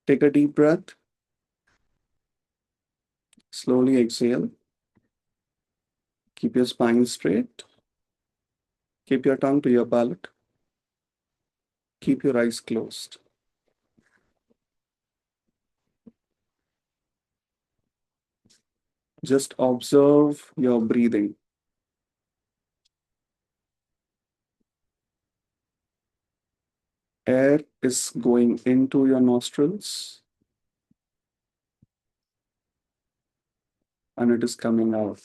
Take a deep breath. Slowly exhale. Keep your spine straight. Keep your tongue to your palate. Keep your eyes closed. Just observe your breathing. Air is going into your nostrils and it is coming out.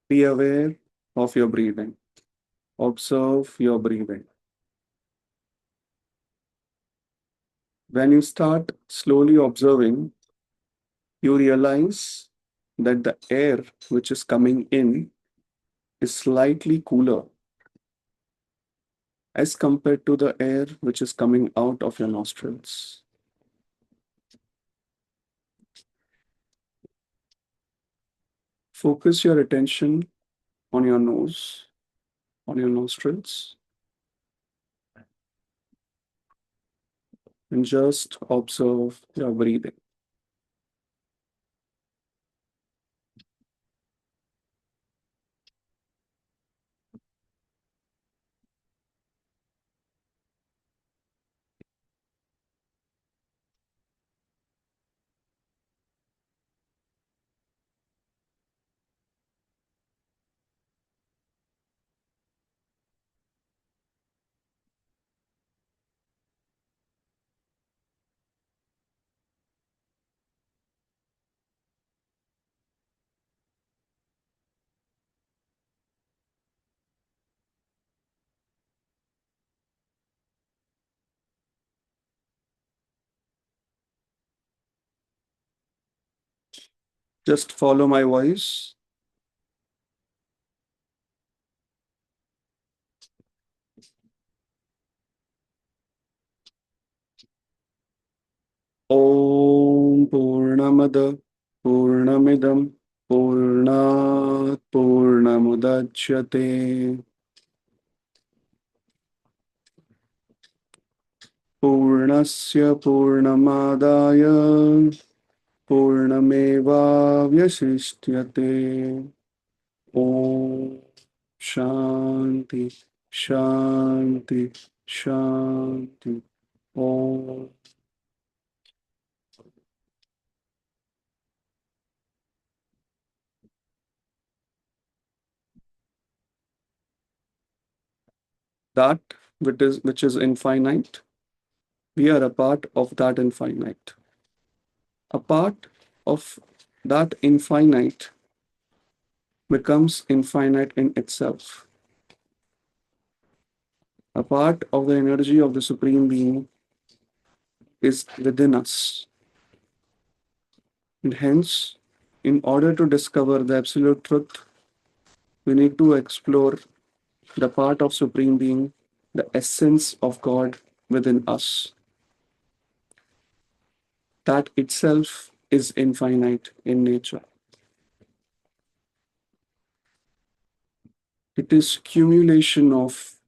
Be aware of your breathing. Observe your breathing. When you start slowly observing, you realize that the air which is coming in is slightly cooler as compared to the air which is coming out of your nostrils. Focus your attention on your nose, on your nostrils, and just observe your breathing. Just follow my voice. Om Purnamada Purnamidam Purnat Purnamudachyate Purnasya Purnamadaya Purnamevavyasishyate. Om Shanti Shanti Shanti. Om. That which is infinite, we are a part of that infinite. A part of that infinite becomes infinite in itself. A part of the energy of the Supreme Being is within us. And hence, in order to discover the absolute truth, we need to explore the part of Supreme Being, the essence of God within us. That itself is infinite in nature. It is accumulation of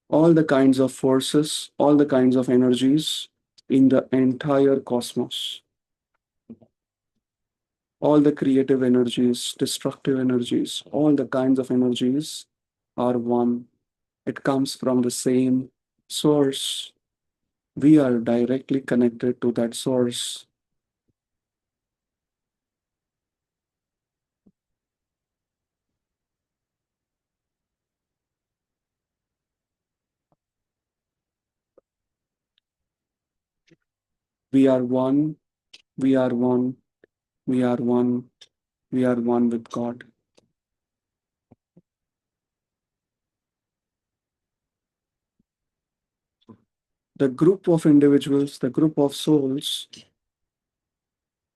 all the kinds of forces, all the kinds of energies in the entire cosmos. All the creative energies, destructive energies, all the kinds of energies are one. It comes from the same source. We are directly connected to that source. We are one, we are one, we are one, we are one with God. The group of individuals, the group of souls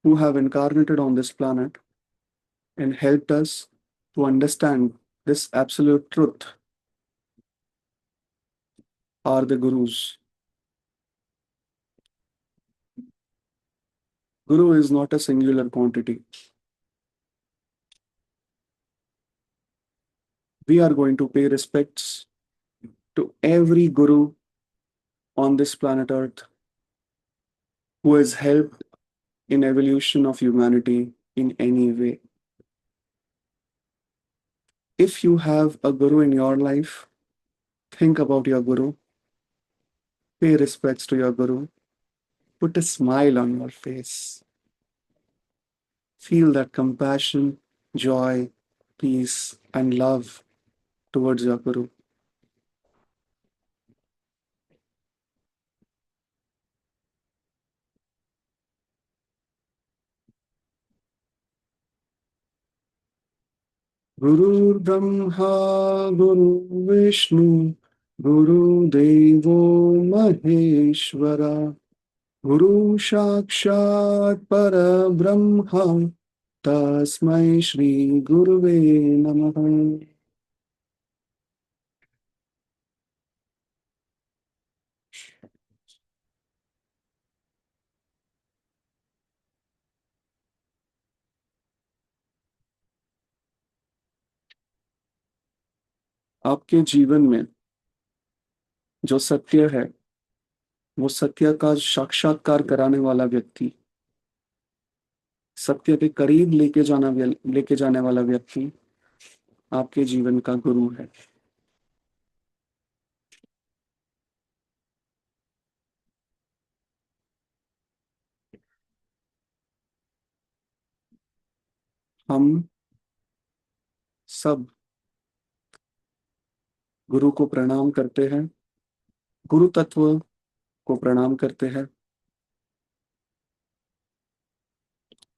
who have incarnated on this planet and helped us to understand this absolute truth are the gurus. Guru is not a singular quantity. We are going to pay respects to every guru on this planet Earth. who has helped in evolution of humanity in any way. If you have a guru in your life, think about your guru, pay respects to your guru, put a smile on your face, feel that compassion, joy, peace, and love towards your guru. Guru Brahma, Guru Vishnu, Guru Devo Maheshwara, Guru Sakshat Parabrahma, Tasmai Shri Guruve Namaha. आपके जीवन में जो सत्य है, वो सत्य का साक्षात्कार कराने वाला व्यक्ति, सत्य के करीब लेके जाने वाला व्यक्ति आपके जीवन का गुरु है। हम सब गुरु को प्रणाम करते हैं, गुरु तत्व को प्रणाम करते हैं।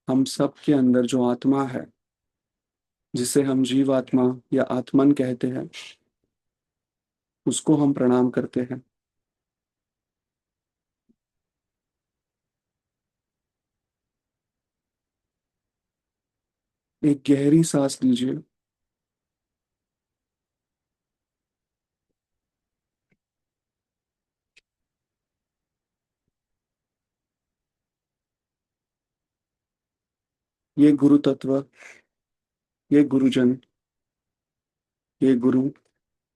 हम सब के अंदर जो आत्मा है, जिसे हम जीवात्मा या आत्मन कहते हैं, उसको हम प्रणाम करते हैं। एक गहरी सांस लीजिए। ये गुरु तत्व, ये गुरुजन, ये गुरु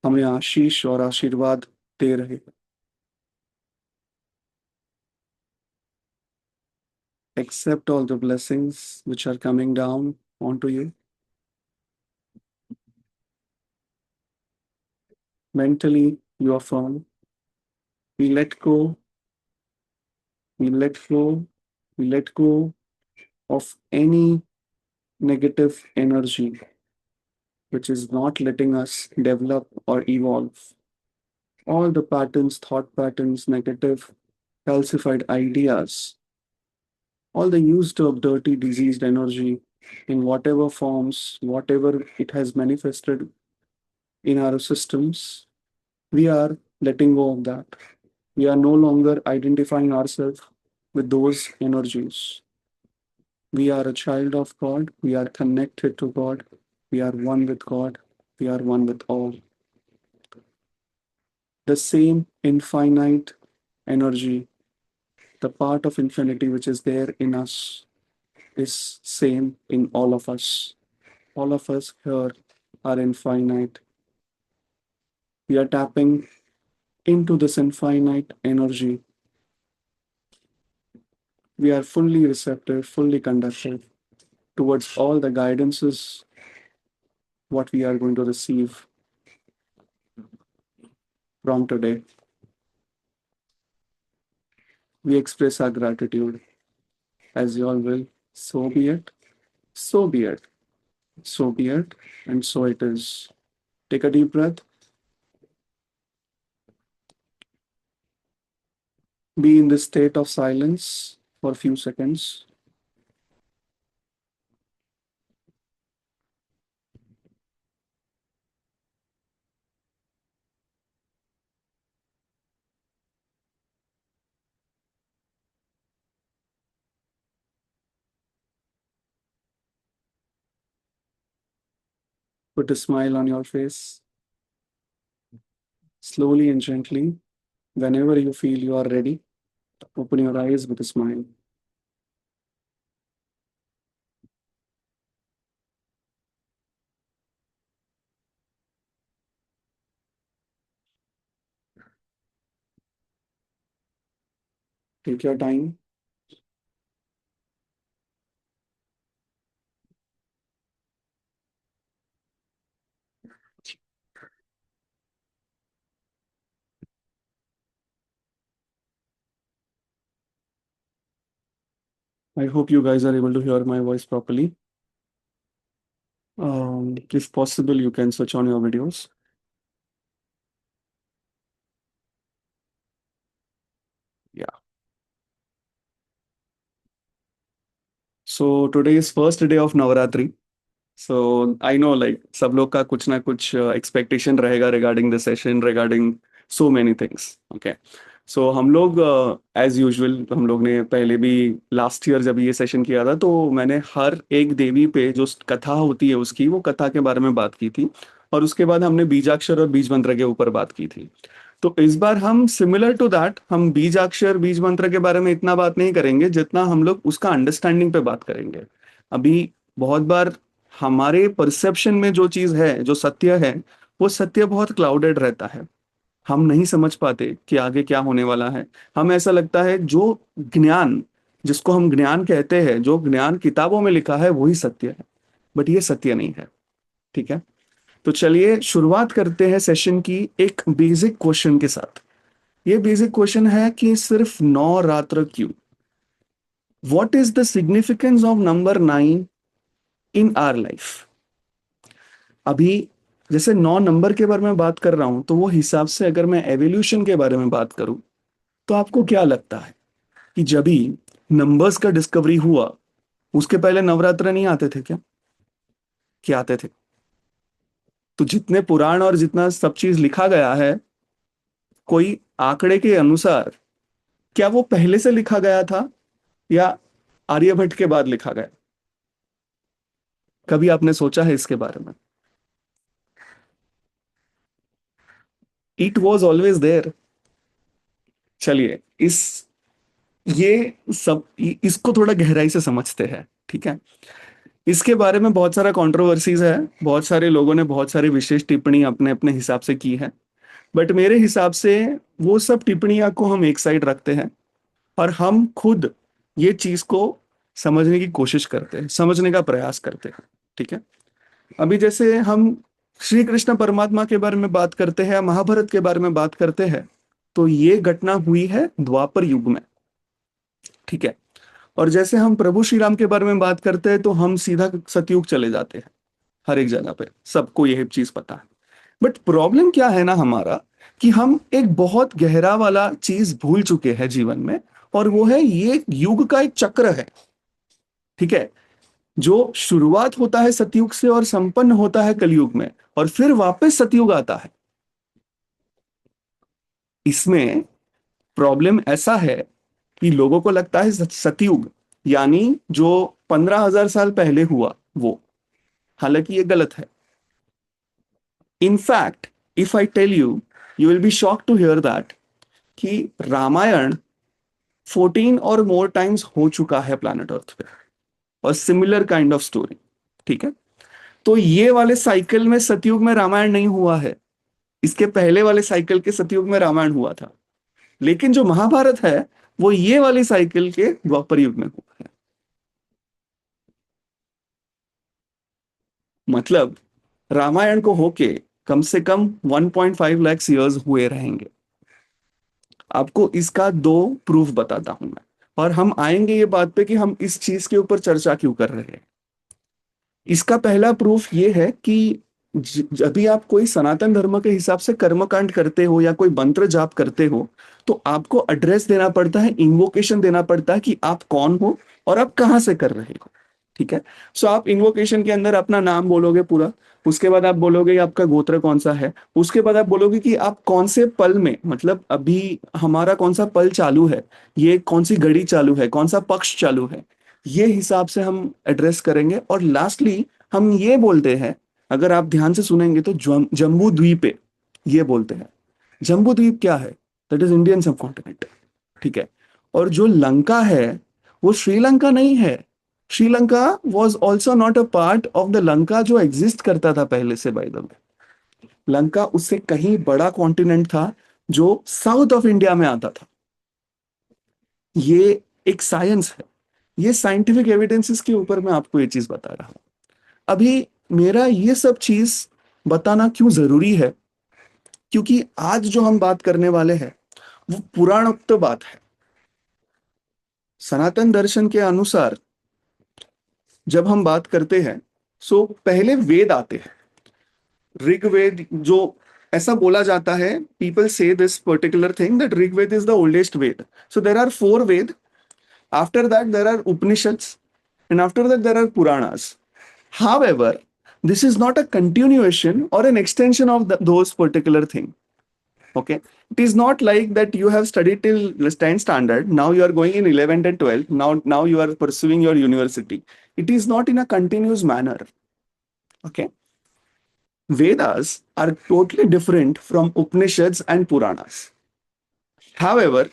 हमें आशीष और आशीर्वाद दे रहे हैं। Accept all the blessings which are coming down onto you. Mentally, you are firm. We let go, we let flow, we let go of any negative energy which is not letting us develop or evolve. All the patterns, thought patterns, negative, calcified ideas, all the used up dirty, diseased energy in whatever forms, whatever it has manifested in our systems, we are letting go of that. We are no longer identifying ourselves with those energies. We are a child of God. We are connected to God. We are one with God. We are one with all. The same infinite energy, the part of infinity which is there in us, is same in all of us. All of us here are infinite. We are tapping into this infinite energy. We are fully receptive, fully conductive towards all the guidances what we are going to receive from today. We express our gratitude as you all will. So be it, so be it, so be it, and so it is. Take a deep breath. Be in this state of silence for a few seconds. Put a smile on your face. Slowly and gently, whenever you feel you are ready, open your eyes with a smile. Take your time. I hope you guys are able to hear my voice properly. If possible, you can switch on your videos. Yeah. So today is first day of Navratri. So I know like सब लोग का कुछ ना कुछ expectation रहेगा regarding the session, regarding so many things. Okay. सो हम लोग as usual हम लोग ने पहले भी लास्ट ईयर जब ये सेशन किया था तो मैंने हर एक देवी पे जो कथा होती है उसकी वो कथा के बारे में बात की थी और उसके बाद हमने बीजाक्षर और बीज मंत्र के ऊपर बात की थी। तो इस बार हम सिमिलर टू दैट हम बीजाक्षर बीज मंत्र के बारे में इतना बात नहीं करेंगे जितना हम लोग उसका अंडरस्टैंडिंग पे बात करेंगे। अभी बहुत बार हमारे परसेप्शन में जो चीज है जो सत्य है वो सत्य बहुत क्लाउडेड रहता है। हम नहीं समझ पाते कि आगे क्या होने वाला है। हमें ऐसा लगता है जो ज्ञान जिसको हम ज्ञान कहते हैं जो ज्ञान किताबों में लिखा है वही सत्य है। बट ये सत्य नहीं है। ठीक है। तो चलिए शुरुआत करते हैं सेशन की एक बेसिक क्वेश्चन के साथ। ये बेसिक क्वेश्चन है कि सिर्फ 9 रात्र क्यों? What is the significance of number 9 in our life? अभी जैसे 9 नंबर के बारे में बात कर रहा हूं तो वो हिसाब से अगर मैं एवोल्यूशन के बारे में बात करूं तो आपको क्या लगता है कि जब भी नंबर्स का डिस्कवरी हुआ उसके पहले नवरात्र नहीं आते थे क्या? क्या आते थे? तो जितने पुराण और जितना सब चीज लिखा गया है कोई आंकड़े के अनुसार क्या वो पहले से लिखा गया था या आर्यभट्ट के बाद लिखा गया? कभी आपने सोचा है इसके बारे में? It was always there. चलिए इस ये सब इसको थोड़ा गहराई से समझते हैं। ठीक है। इसके बारे में बहुत सारा कंट्रोवर्सीज है। बहुत सारे लोगों ने बहुत सारी विशेष टिप्पणी अपने अपने हिसाब से की है। बट मेरे हिसाब से वो सब टिप्पणियां को हम एक साइड रखते हैं और हम खुद ये चीज को समझने की कोशिश करते हैं समझने का प्रयास करते हैं। ठीक है। अभी जैसे हम श्री कृष्ण परमात्मा के बारे में बात करते हैं या महाभारत के बारे में बात करते हैं तो ये घटना हुई है द्वापर युग में। ठीक है। और जैसे हम प्रभु श्री राम के बारे में बात करते हैं तो हम सीधा सतयुग चले जाते हैं। हर एक जगह पे सबको यही चीज पता है। बट प्रॉब्लम क्या है ना हमारा कि हम एक बहुत गहरा वाला चीज भूल चुके हैं जीवन में और वो है ये युग का एक चक्र है। ठीक है। जो शुरुआत होता है सतयुग से और संपन्न होता है कलयुग में और फिर वापस सतयुग आता है। इसमें प्रॉब्लम ऐसा है कि लोगों को लगता है सतयुग यानी जो 15,000 साल पहले हुआ वो। हालांकि ये गलत है। In fact if I tell you you will be shock to hear that कि रामायण 14 और मोर टाइम्स हो चुका है प्लैनेट अर्थ पे और सिमिलर काइंड ऑफ स्टोरी। ठीक है। तो ये वाले साइकिल में सतयुग में रामायण नहीं हुआ है। इसके पहले वाले साइकिल के सतयुग में रामायण हुआ था। लेकिन जो महाभारत है वो ये वाली साइकिल के द्वापर युग में हुआ है। मतलब रामायण को होके कम से कम 1.5 लाख ईयर्स हुए रहेंगे। आपको इसका दो प्रूफ बताता हूं मैं और हम आएंगे ये बात पे कि हम इस चीज के ऊपर चर्चा क्यों कर रहे हैं। इसका पहला प्रूफ ये है कि जब भी आप कोई सनातन धर्म के हिसाब से कर्मकांड करते हो या कोई मंत्र जाप करते हो तो आपको एड्रेस देना पड़ता है इन्वोकेशन देना पड़ता है कि आप कौन हो और आप कहां से कर रहे हो। ठीक है। सो आप इन्वोकेशन के अंदर अपना नाम बोलोगे पूरा। उसके बाद आप बोलोगे आपका गोत्र कौन सा है। उसके बाद आप बोलोगे कि आप कौन से पल में मतलब अभी हमारा कौन सा पल चालू है ये कौन सी घड़ी चालू है कौन सा पक्ष चालू है। ये हिसाब से हम एड्रेस करेंगे और लास्टली हम ये बोलते हैं अगर आप ध्यान से सुनेंगे तो जम्बू द्वीप पे ये बोलते हैं। जम्बू द्वीप क्या है? दैट इज इंडियन सब कॉन्टिनेंट। ठीक है। और जो लंका है वो श्रीलंका नहीं है। Sri Lanka was also not a part of the Lanka जो एग्जिस्ट करता था पहले से बाय द वे। लंका उससे कहीं बड़ा कॉन्टिनेंट था जो साउथ ऑफ इंडिया में आता था। ये एक साइंस है। ये साइंटिफिक एविडेंसेस के ऊपर मैं आपको ये चीज बता रहा हूं। अभी मेरा ये सब चीज बताना क्यों जरूरी है क्योंकि आज जो हम बात करने वाले हैं वो पुराणोक्त बात है। सनातन दर्शन के अनुसार जब हम बात करते हैं, सो पहले वेद आते हैं। ऋग्वेद, जो ऐसा बोला जाता है, people say this particular thing that Rigveda is the oldest Veda. So there are four Veda. After that there are Upanishads, and after that there are puranas. However, this is not a continuation or an extension of those particular thing. Okay, it is not like that you have studied till 10th standard, now you are going in 11th and 12th, now you are pursuing your university. It is not in a continuous manner. Okay, Vedas are totally different from Upanishads and Puranas. However,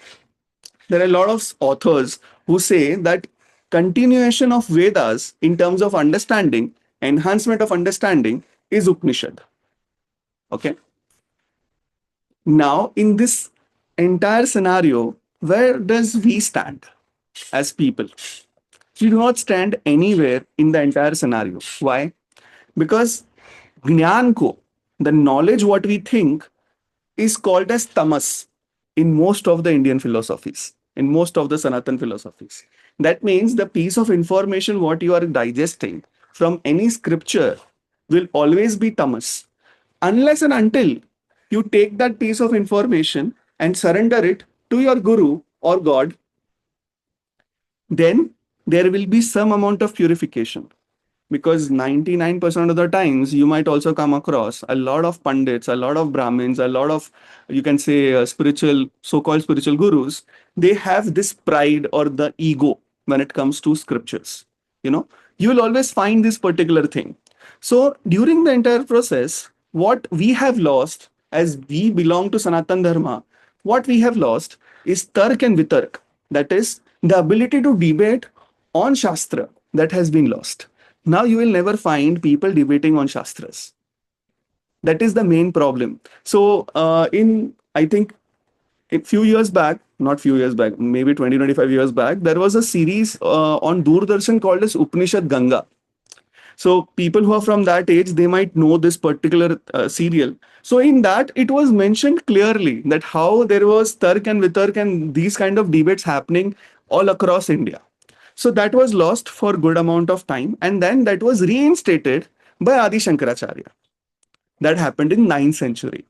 there are a lot of authors who say that continuation of Vedas in terms of understanding, enhancement of understanding, is Upanishad. Okay. Now, in this entire scenario, where does we stand as people? We do not stand anywhere in the entire scenario. Why? Because Jnan ko, the knowledge what we think, is called as tamas in most of the Indian philosophies, in most of the Sanatan philosophies. That means the piece of information what you are digesting from any scripture will always be tamas, unless and until you take that piece of information and surrender it to your guru or God. Then there will be some amount of purification, because 99% of the times you might also come across a lot of pandits, a lot of brahmins, a lot of, you can say, spiritual, so-called spiritual gurus. They have this pride or the ego when it comes to scriptures. You will always find this particular thing. So during the entire process, what we have lost, as we belong to Sanatan Dharma, what we have lost is tark and vitark. That is the ability to debate on Shastra, that has been lost. Now you will never find people debating on Shastras. That is the main problem. So I think a few years back, not few years back, maybe 20, 25 years back, there was a series on Doordarshan called as Upanishad Ganga. So people who are from that age, they might know this particular serial. So in that, it was mentioned clearly that how there was Tark and Vitark and these kind of debates happening all across India. So that was lost for good amount of time, and then that was reinstated by Adi Shankaracharya. That happened in 9th century.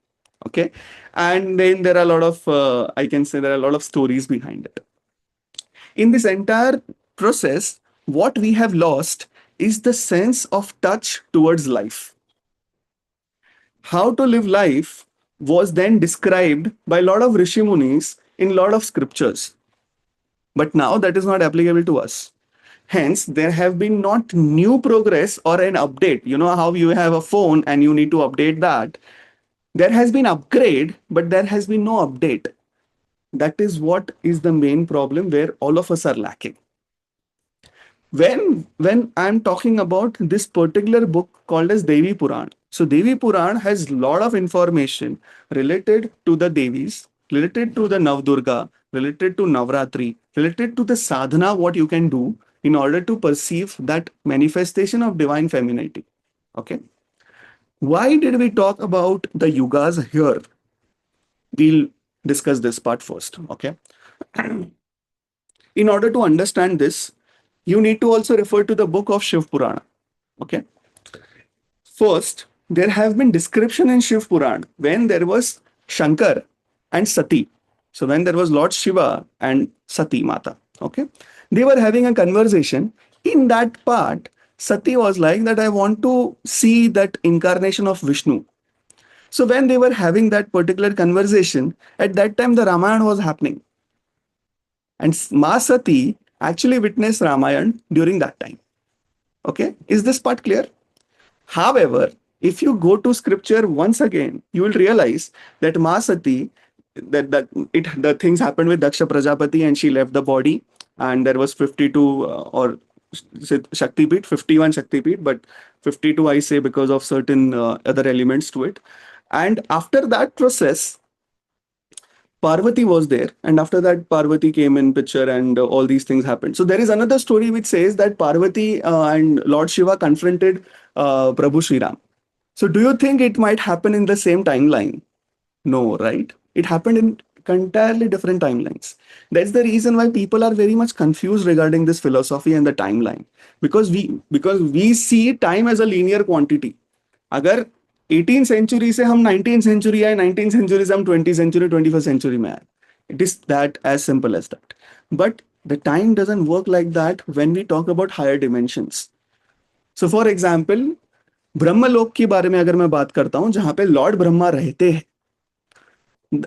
Okay, and then there are a lot of I can say there are a lot of stories behind it. In this entire process, what we have lost is the sense of touch towards life. How to live life was then described by a lot of Rishi Munis in a lot of scriptures. But now that is not applicable to us. Hence, there have been not new progress or an update. You know how you have a phone and you need to update that. There has been upgrade, but there has been no update. That is what is the main problem where all of us are lacking. When I'm talking about this particular book called as Devi Puran, so Devi Puran has lot of information related to the Devis, related to the Navdurga, related to Navratri, related to the sadhana, what you can do in order to perceive that manifestation of divine femininity. Okay. Why did we talk about the yugas here? We'll discuss this part first. Okay. In order to understand this, you need to also refer to the book of Shiv Purana. Okay. First, there have been description in Shiv Puran when there was Shankar and Sati. So when there was Lord Shiva and Sati Mata, okay, they were having a conversation. In that part, Sati was like that, I want to see that incarnation of Vishnu. So when they were having that particular conversation, at that time the Ramayana was happening. And Ma Sati actually witnessed Ramayana during that time. Okay, is this part clear? However, if you go to scripture once again, you will realize that Ma Sati, the things happened with Daksha Prajapati and she left the body, and there was 52 or Shakti Peeth, 51 Shakti Peeth, but 52 I say because of certain other elements to it. And after that process, Parvati was there, and after that, Parvati came in picture, and all these things happened. So there is another story which says that Parvati and Lord Shiva confronted Prabhu Sri Ram. So do you think it might happen in the same timeline? No, right? It happened in entirely different timelines. That's the reason why people are very much confused regarding this philosophy and the timeline, because we see time as a linear quantity. अगर 18 century से हम 19 century आए, 19 century से हम 20 century 21st century में आए, it is that as simple as that. But the time doesn't work like that when we talk about higher dimensions. So for example, ब्रह्मलोक के बारे में अगर मैं बात करता हूं, जहां पे लॉर्ड ब्रह्मा रहते हैं,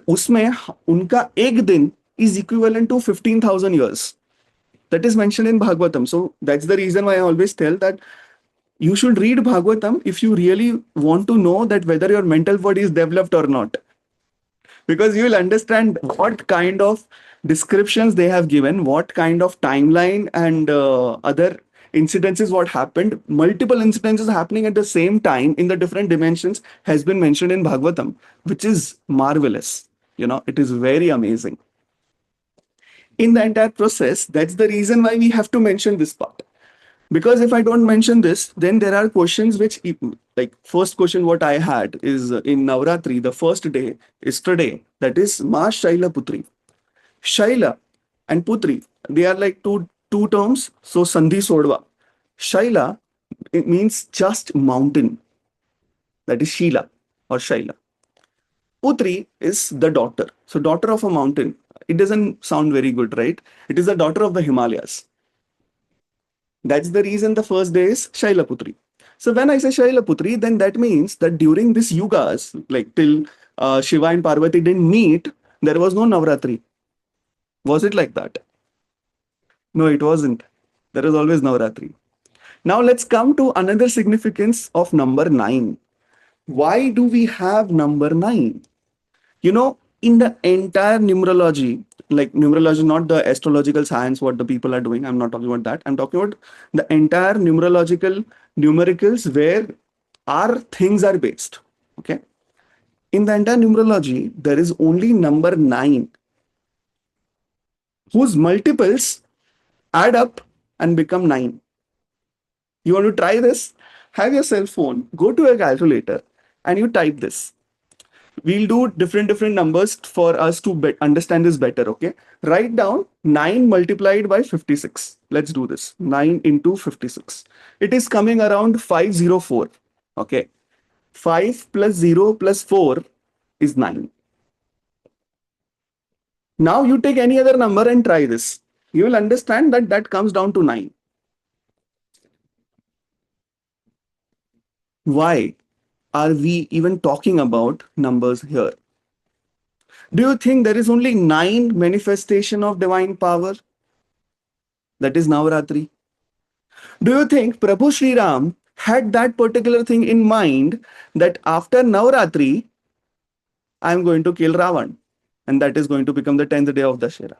उसमें उनका एक दिन is equivalent to 15,000 years. That is mentioned in Bhagavatam. So that's the reason why I always tell that you should read Bhagavatam if you really want to know that whether your mental body is developed or not, because you will understand what kind of descriptions they have given, what kind of timeline and other incidences what happened, multiple incidences happening at the same time in the different dimensions has been mentioned in Bhagavatam, which is marvelous. It is very amazing in the entire process. That's the reason why we have to mention this part, because if I don't mention this, then there are questions which, like first question what I had is in Navratri, the first day is today, that is Ma Shailaputri. Shaila and Putri, they are like two terms, so Sandhi Sodva. Shaila, it means just mountain, that is Sheila or Shaila. Putri is the daughter, so daughter of a mountain. It doesn't sound very good, right? It is the daughter of the Himalayas. That's the reason the first day is Shailaputri. So when I say Shailaputri, then that means that during this yugas, like till Shiva and Parvati didn't meet, there was no Navratri. Was it like that? No, it wasn't. There is always Navratri. Now let's come to another significance of number 9. Why do we have number 9? In the entire numerology, like numerology, not the astrological science, what the people are doing. I'm not talking about that. I'm talking about the entire numerological numericals where our things are based. Okay. In the entire numerology, there is only number 9 whose multiples add up and become 9. You want to try this? Have your cell phone, go to a calculator, and you type this. We'll do different numbers for us to understand this better. Okay, write down 9 multiplied by 56. Let's do this. 9 into 56, it is coming around 504. Okay, 5 plus 0 plus 4 is 9. Now you take any other number and try this. You will understand that that comes down to 9. Why are we even talking about numbers here? Do you think there is only 9 manifestation of divine power? That is Navratri. Do you think Prabhu Sri Ram had that particular thing in mind, that after Navratri, I am going to kill Ravan, and that is going to become the 10th day of Dashera?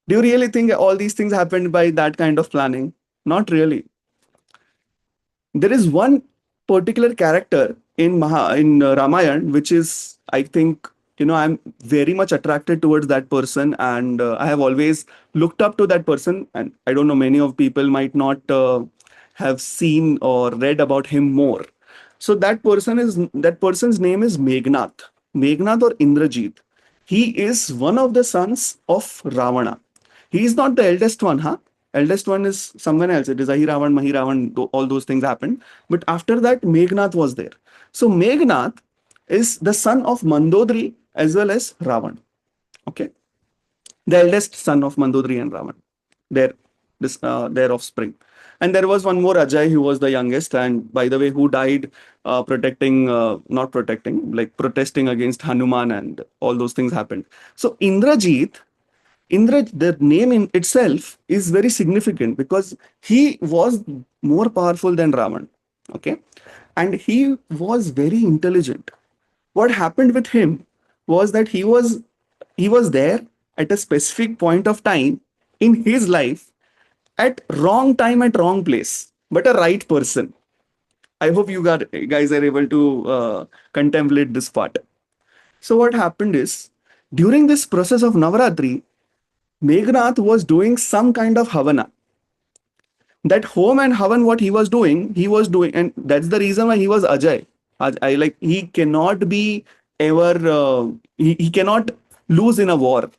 Do you really think all these things happened by that kind of planning? Not really. There is one particular character in Ramayana, which is, I think, I'm very much attracted towards that person, and I have always looked up to that person. And I don't know, many of people might not have seen or read about him more. So that person's name is Meghnad or Indrajit. He is one of the sons of Ravana. He is not the eldest one, huh? Eldest one is someone else. It is Ahiravan, Mahiravan, all those things happened. But after that, Meghnad was there. So Meghnad is the son of Mandodri as well as Ravan. Okay. The eldest son of Mandodri and Ravan. Their offspring. And there was one more Ajay, who was the youngest, and by the way, who died not protecting, like protesting against Hanuman, and all those things happened. So Indrajit, the name in itself is very significant because he was more powerful than Ravan. Okay. And he was very intelligent. What happened with him was that he was there at a specific point of time in his life, at wrong time at wrong place, but a right person. I hope guys are able to contemplate this part. So what happened is, during this process of Navratri, Meghnad was doing some kind of Havana. That home and Havan, what he was doing, and that's the reason why he was Ajay. Like, he cannot be ever he cannot lose in a war.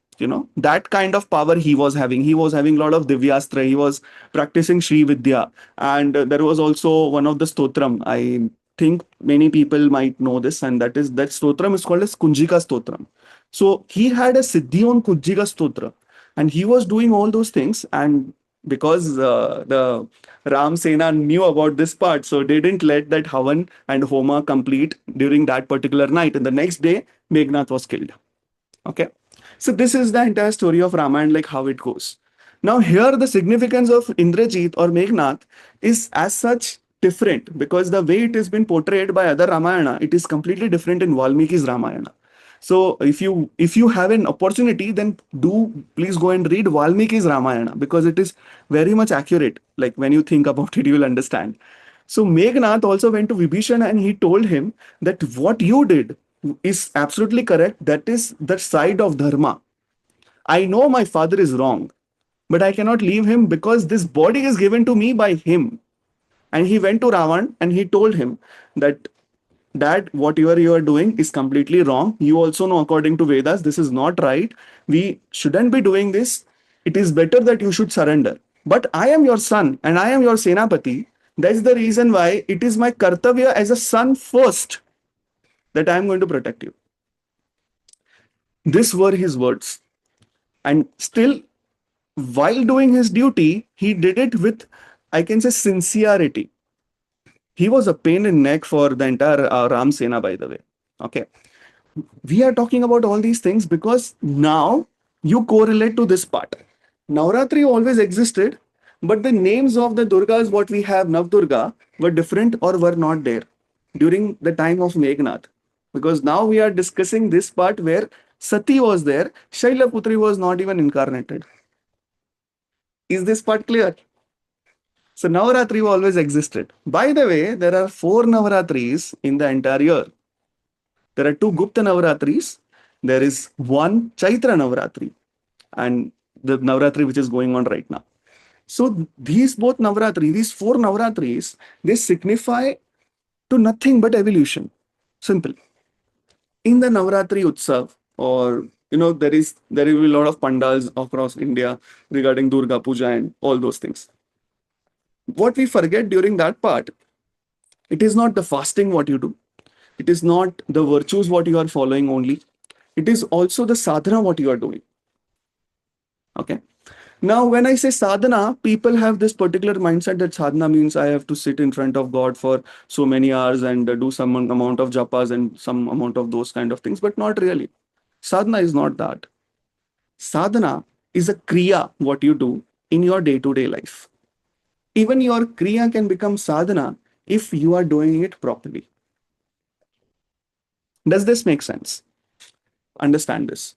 That kind of power he was having. He was having a lot of divyastra. He was practicing Shree Vidya. And there was also one of the stotram. I think many people might know this, and that stotram is called as Kunjika Stotram. So he had a siddhi on Kunjika Stotra, and he was doing all those things. And because the Ram Sena knew about this part, so they didn't let that Havan and Homa complete during that particular night. And the next day, Meghnath was killed. Okay. So this is the entire story of Ramayana, like how it goes. Now, here the significance of Indrajit or Meghnath is as such different, because the way it has been portrayed by other Ramayana, it is completely different in Valmiki's Ramayana. So if you have an opportunity, then do please go and read Valmiki's Ramayana, because it is very much accurate. Like when you think about it, you will understand. So Meghnath also went to Vibhishan and he told him that what you did is absolutely correct. That is the side of dharma. I know my father is wrong, but I cannot leave him because this body is given to me by him. And he went to Ravan and he told him that, Dad, whatever you are doing is completely wrong. You also know, according to Vedas, this is not right. We shouldn't be doing this. It is better that you should surrender. But I am your son and I am your Senapati. That's the reason why it is my kartavya as a son first that I am going to protect you. These were his words. And still, while doing his duty, he did it with, I can say, sincerity. He was a pain in the neck for the entire Ram Sena, by the way. Okay. We are talking about all these things because now you correlate to this part. Navratri always existed, but the names of the Durgas, what we have, Navdurga, were different or were not there during the time of Meghnath. Because now we are discussing this part where Sati was there, Shailaputri was not even incarnated. Is this part clear? So Navaratri always existed. By the way, there are 4 Navaratris in the entire year. There are 2 Gupta Navaratris. There is one Chaitra Navaratri and the Navaratri which is going on right now. So these both Navaratri, these 4 Navaratris, they signify to nothing but evolution. Simple. In the Navaratri Utsav, or there will be a lot of pandals across India regarding Durga Puja and all those things. What we forget during that part, it is not the fasting what you do. It is not the virtues what you are following only. It is also the sadhana what you are doing. Okay. Now, when I say sadhana, people have this particular mindset that sadhana means I have to sit in front of God for so many hours and do some amount of japas and some amount of those kind of things, but not really. Sadhana is not that. Sadhana is a kriya, what you do in your day-to-day life. Even your kriya can become sadhana if you are doing it properly. Does this make sense? Understand this.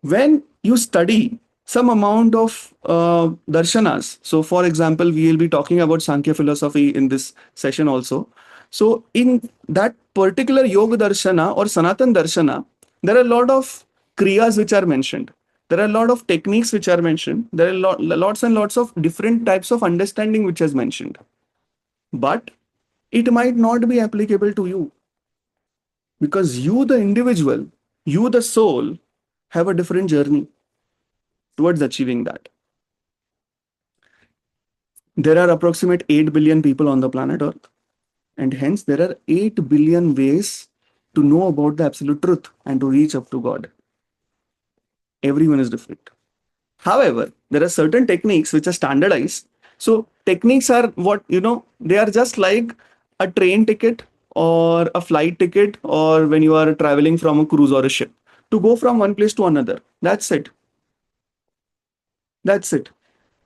When you study some amount of darshanas, so for example, we will be talking about Shankhya philosophy in this session also. So in that particular yoga darshana or Sanatan darshana, there are a lot of kriyas which are mentioned. There are a lot of techniques which are mentioned. There are lots and lots of different types of understanding which is mentioned. But it might not be applicable to you, because you, the individual, you, the soul, have a different journey towards achieving that. There are approximate 8 billion people on the planet Earth, and hence there are 8 billion ways to know about the absolute truth and to reach up to God. Everyone is different. However, there are certain techniques which are standardized. So techniques are what, they are just like a train ticket or a flight ticket, or when you are traveling from a cruise or a ship to go from one place to another. That's it. That's it.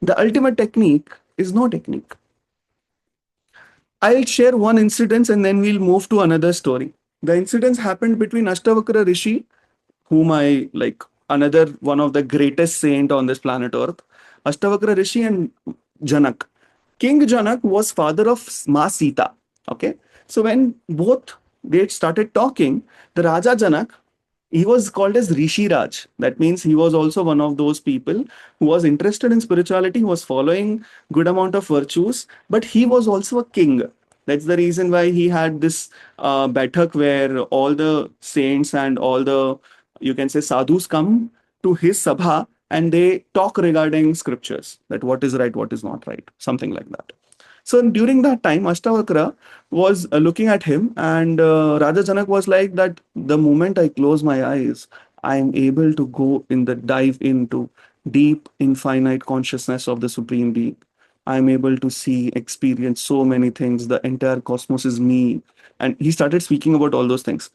The ultimate technique is no technique. I'll share one incident and then we'll move to another story. The incidents happened between Ashtavakra Rishi, whom I like, another one of the greatest saint on this planet Earth, Ashtavakra Rishi and Janak. King Janak was father of Ma Sita. Okay. So when both they started talking, the Raja Janak, he was called as Rishi Raj. That means he was also one of those people who was interested in spirituality, who was following good amount of virtues, but he was also a king. That's the reason why he had this baithak where all the saints and all the, you can say, sadhus come to his sabha and they talk regarding scriptures, that what is right, what is not right, something like that. So during that time, Ashtavakra was looking at him, and Raja Janak was like that. The moment I close my eyes, I am able to go in the dive into deep, infinite consciousness of the Supreme Being. I am able to see, experience so many things. The entire cosmos is me, and he started speaking about all those things.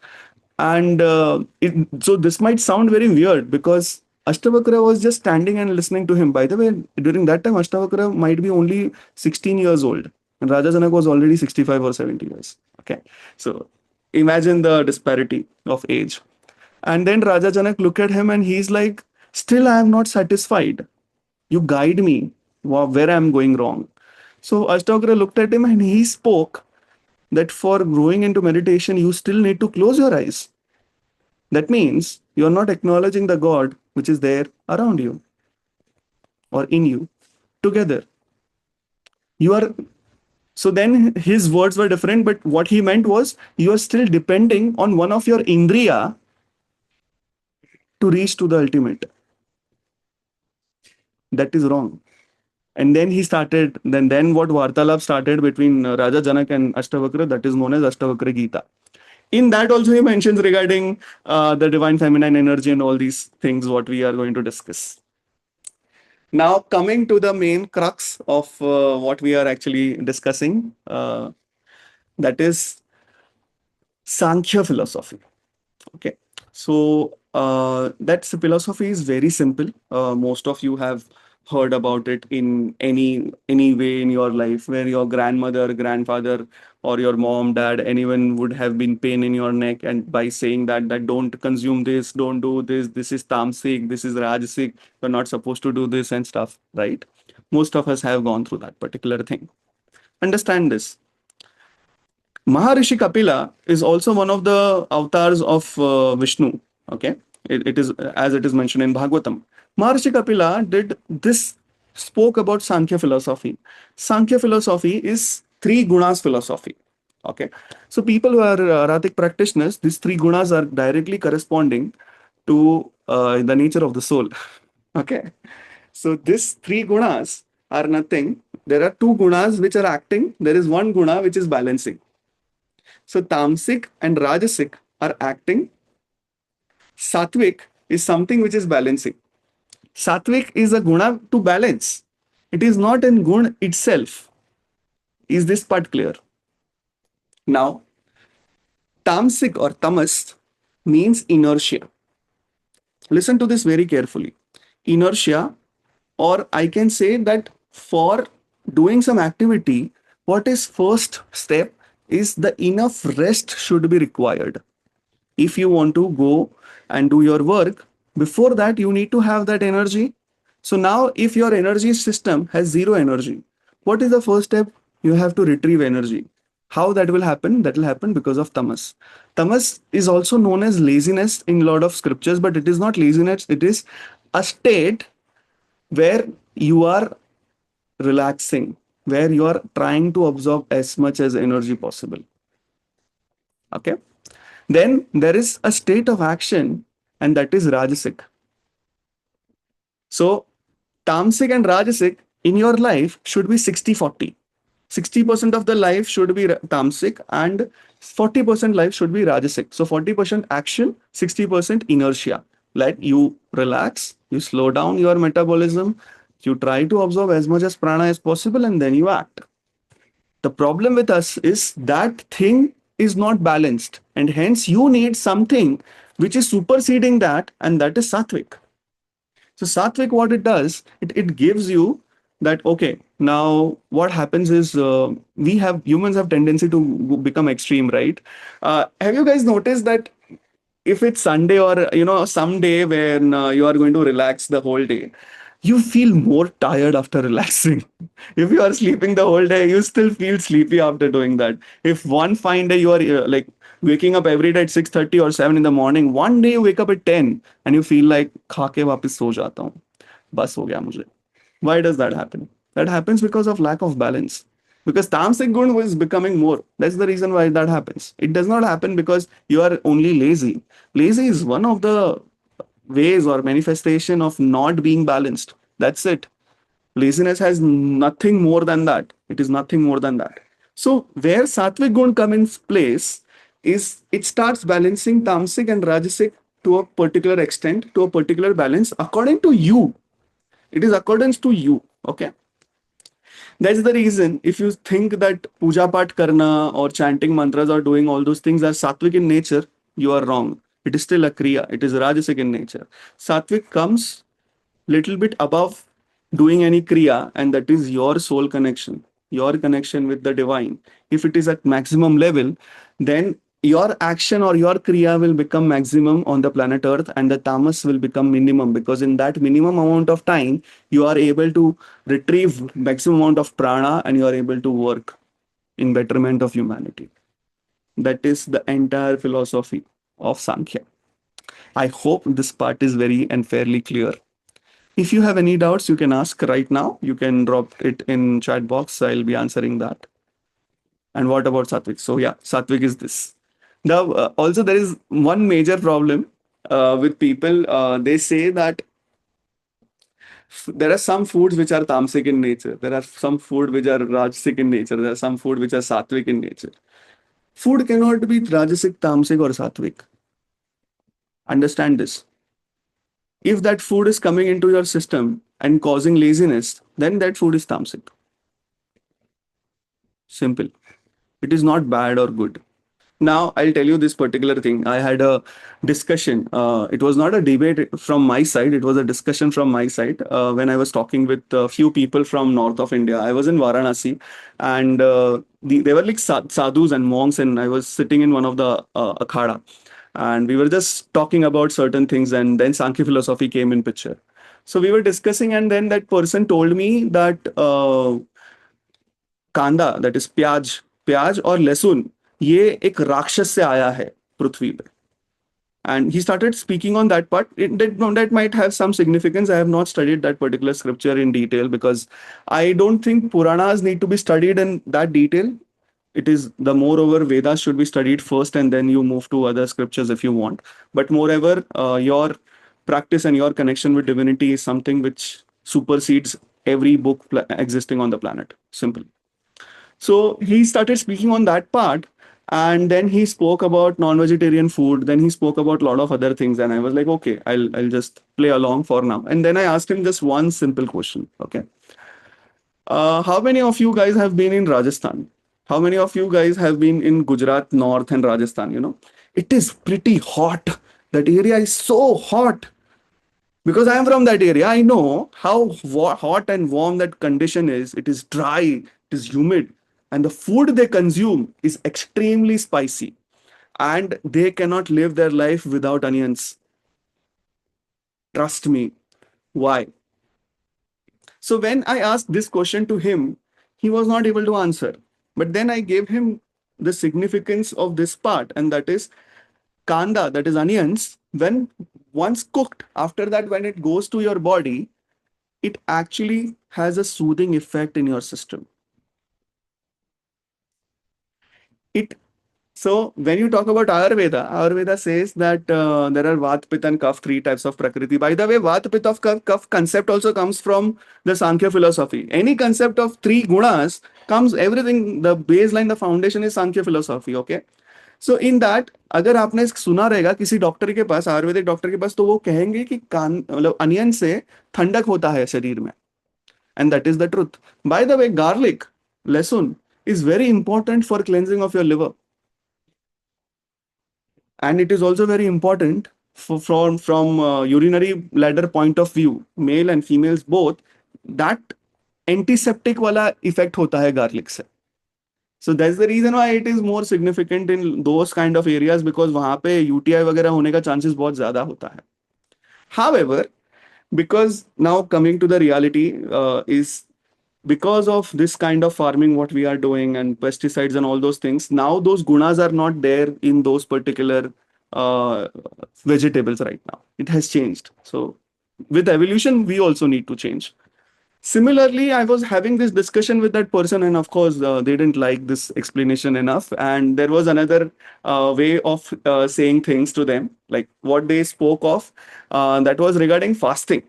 And so this might sound very weird because Ashtavakra was just standing and listening to him. By the way, during that time, Ashtavakra might be only 16 years old, and Raja Janak was already 65 or 70 years. Okay. So imagine the disparity of age. And then Raja Janak looked at him and he's like, still, I am not satisfied. You guide me where I'm going wrong. So Ashtavakra looked at him and he spoke that for growing into meditation, you still need to close your eyes. That means you're not acknowledging the God which is there around you or in you together. You are, so then his words were different, but what he meant was you are still depending on one of your indriya to reach to the ultimate. That is wrong. And then he started, then what Vartalap started between Raja Janak and Ashtavakra, that is known as Ashtavakra Gita. In that also he mentions regarding the divine feminine energy and all these things what we are going to discuss. Now, coming to the main crux of what we are actually discussing, that is Sankhya philosophy. Okay, so that philosophy is very simple. Most of you have heard about it in any way in your life, where your grandmother, grandfather, or your mom, dad, anyone would have been pain in your neck, and by saying that don't consume this, don't do this, this is tamasic, this is rajasic, you're not supposed to do this and stuff, right? Most of us have gone through that particular thing. Understand this. Maharishi Kapila is also one of the avatars of Vishnu. Okay, it is as it is mentioned in Bhagavatam. Maharishi Kapila did this, spoke about Sankhya philosophy. Sankhya philosophy is three gunas philosophy. Okay, so people who are Arhatic practitioners, these three gunas are directly corresponding to the nature of the soul. Okay, so these three gunas are nothing. There are two gunas which are acting. There is one guna which is balancing. So tamasic and rajasic are acting. Sattvic is something which is balancing. Sattvic is a guna to balance. It is not in gun itself. Is this part clear? Now, tamasic or tamas means inertia. Listen to this very carefully. Inertia, or I can say that for doing some activity, what is first step is the enough rest should be required. If you want to go and do your work, before that you need to have that energy. So now if your energy system has zero energy, what is the first step? You have to retrieve energy. How that will happen? That will happen because of tamas. Tamas is also known as laziness in a lot of scriptures, but it is not laziness. It is a state where you are relaxing, where you are trying to absorb as much as energy possible. Okay. Then there is a state of action, and that is Rajasic. So, Tamasic and Rajasic in your life should be 60-40. 60% of the life should be Tamasic and 40% life should be Rajasic. So, 40% action, 60% inertia. Like you relax, you slow down your metabolism, you try to absorb as much as prana as possible, and then you act. The problem with us is that thing is not balanced, and hence you need something which is superseding that, and that is sattvic. So sattvic, what it does, it gives you that, okay, now what happens is we have humans have tendency to become extreme, right? Have you guys noticed that if it's Sunday or some day when you are going to relax the whole day, you feel more tired after relaxing. If you are sleeping the whole day, you still feel sleepy after doing that. If one fine day you are like waking up every day at 6:30 or 7 in the morning, one day you wake up at 10 and you feel like खा के वापस सो जाता हूँ, बस हो गया मुझे. Why does that happen? That happens because of lack of balance. because tamasic gun was becoming more. That's the reason why that happens. It does not happen because you are only lazy. Lazy is one of the ways or manifestation of not being balanced. That's it. Laziness has nothing more than that. It is nothing more than that. So where sattvic gun come in place is it starts balancing tamasic and rajasic to a particular extent, to a particular balance according to you. It is accordance to you. Okay. That's the reason if you think that puja pat karna or chanting mantras or doing all those things are sattvic in nature, you are wrong. It is still a kriya. It is rajasic in nature. Sattvic comes little bit above doing any kriya, and that is your soul connection, your connection with the divine. If it is at maximum level, then your action or your kriya will become maximum on the planet earth, and the tamas will become minimum, because in that minimum amount of time you are able to retrieve maximum amount of prana and you are able to work in betterment of humanity. That is the entire philosophy of Sankhya. I hope this part is very and fairly clear. If you have any doubts, you can ask right now. You can drop it in chat box. I'll be answering that. And what about Satvik? So yeah, Satvik is this. Now, also there is one major problem with people. They say that there are some foods which are tamasic in nature. There are some food which are rajasic in nature. There are some food which are sattvic in nature. Food cannot be rajasic, tamasic, or sattvic. Understand this. If that food is coming into your system and causing laziness, then that food is tamasic. Simple. It is not bad or good. Now, I'll tell you this particular thing. I had a discussion. It was not a debate from my side, it was a discussion from my side when I was talking with a few people from north of India. I was in Varanasi, and they were like sadhus and monks, and I was sitting in one of the akhada. And we were just talking about certain things, and then Sankhya philosophy came in picture. So we were discussing, and then that person told me that कांदा that is प्याज प्याज और लहसुन ये एक राक्षस से आया है पृथ्वी पे and he started speaking on that part. That might have some significance. I have not studied that particular scripture in detail because I don't think Puranas need to be studied in that detail. It is the moreover Vedas should be studied first and then you move to other scriptures if you want. But moreover, your practice and your connection with divinity is something which supersedes every book existing on the planet. Simple. So he started speaking on that part, and then he spoke about non-vegetarian food. Then he spoke about a lot of other things, and I was like, okay, I'll just play along for now. And then I asked him just one simple question. Okay, how many of you guys have been in Rajasthan? How many of you guys have been in Gujarat, North, and Rajasthan? You know, it is pretty hot. That area is so hot. Because I am from that area, I know how hot and warm that condition is. It is dry, it is humid, and the food they consume is extremely spicy. And they cannot live their life without onions. Trust me. Why? So when I asked this question to him, he was not able to answer. But then I gave him the significance of this part, and that is kanda, that is onions, when once cooked, after that, when it goes to your body, it actually has a soothing effect in your system. It So when you talk about Ayurveda says that there are Vat, Pitta, and Kapha, three types of Prakriti. By the way, Vat, Pitta, of Kapha concept also comes from the Sankhya philosophy. Any concept of three gunas comes, everything, the baseline, the foundation is Sankhya philosophy, okay? So in that अगर आपने सुना रहेगा किसी doctor के पास, Ayurvedic doctor के पास, तो वो कहेंगे कि कान मतलब अनियन से ठंडक होता है शरीर में, and that is the truth. Bye the way, garlic, लहसुन is very important for cleansing of your liver, and it is also very important from urinary bladder point of view, male and females both, that antiseptic वाला effect होता है garlic से. So that's the reason why it is more significant in those kind of areas, because वहां पे UTI वगैरह होने का chances बहुत ज्यादा होता है. However, because now coming to the reality is because of this kind of farming what we are doing and pesticides and all those things, now those gunas are not there in those particular uh, vegetables right now. It has changed. So with evolution, we also need to change. Similarly, I was having this discussion with that person, and of course, they didn't like this explanation enough. And there was another way of saying things to them, like what they spoke of, that was regarding fasting.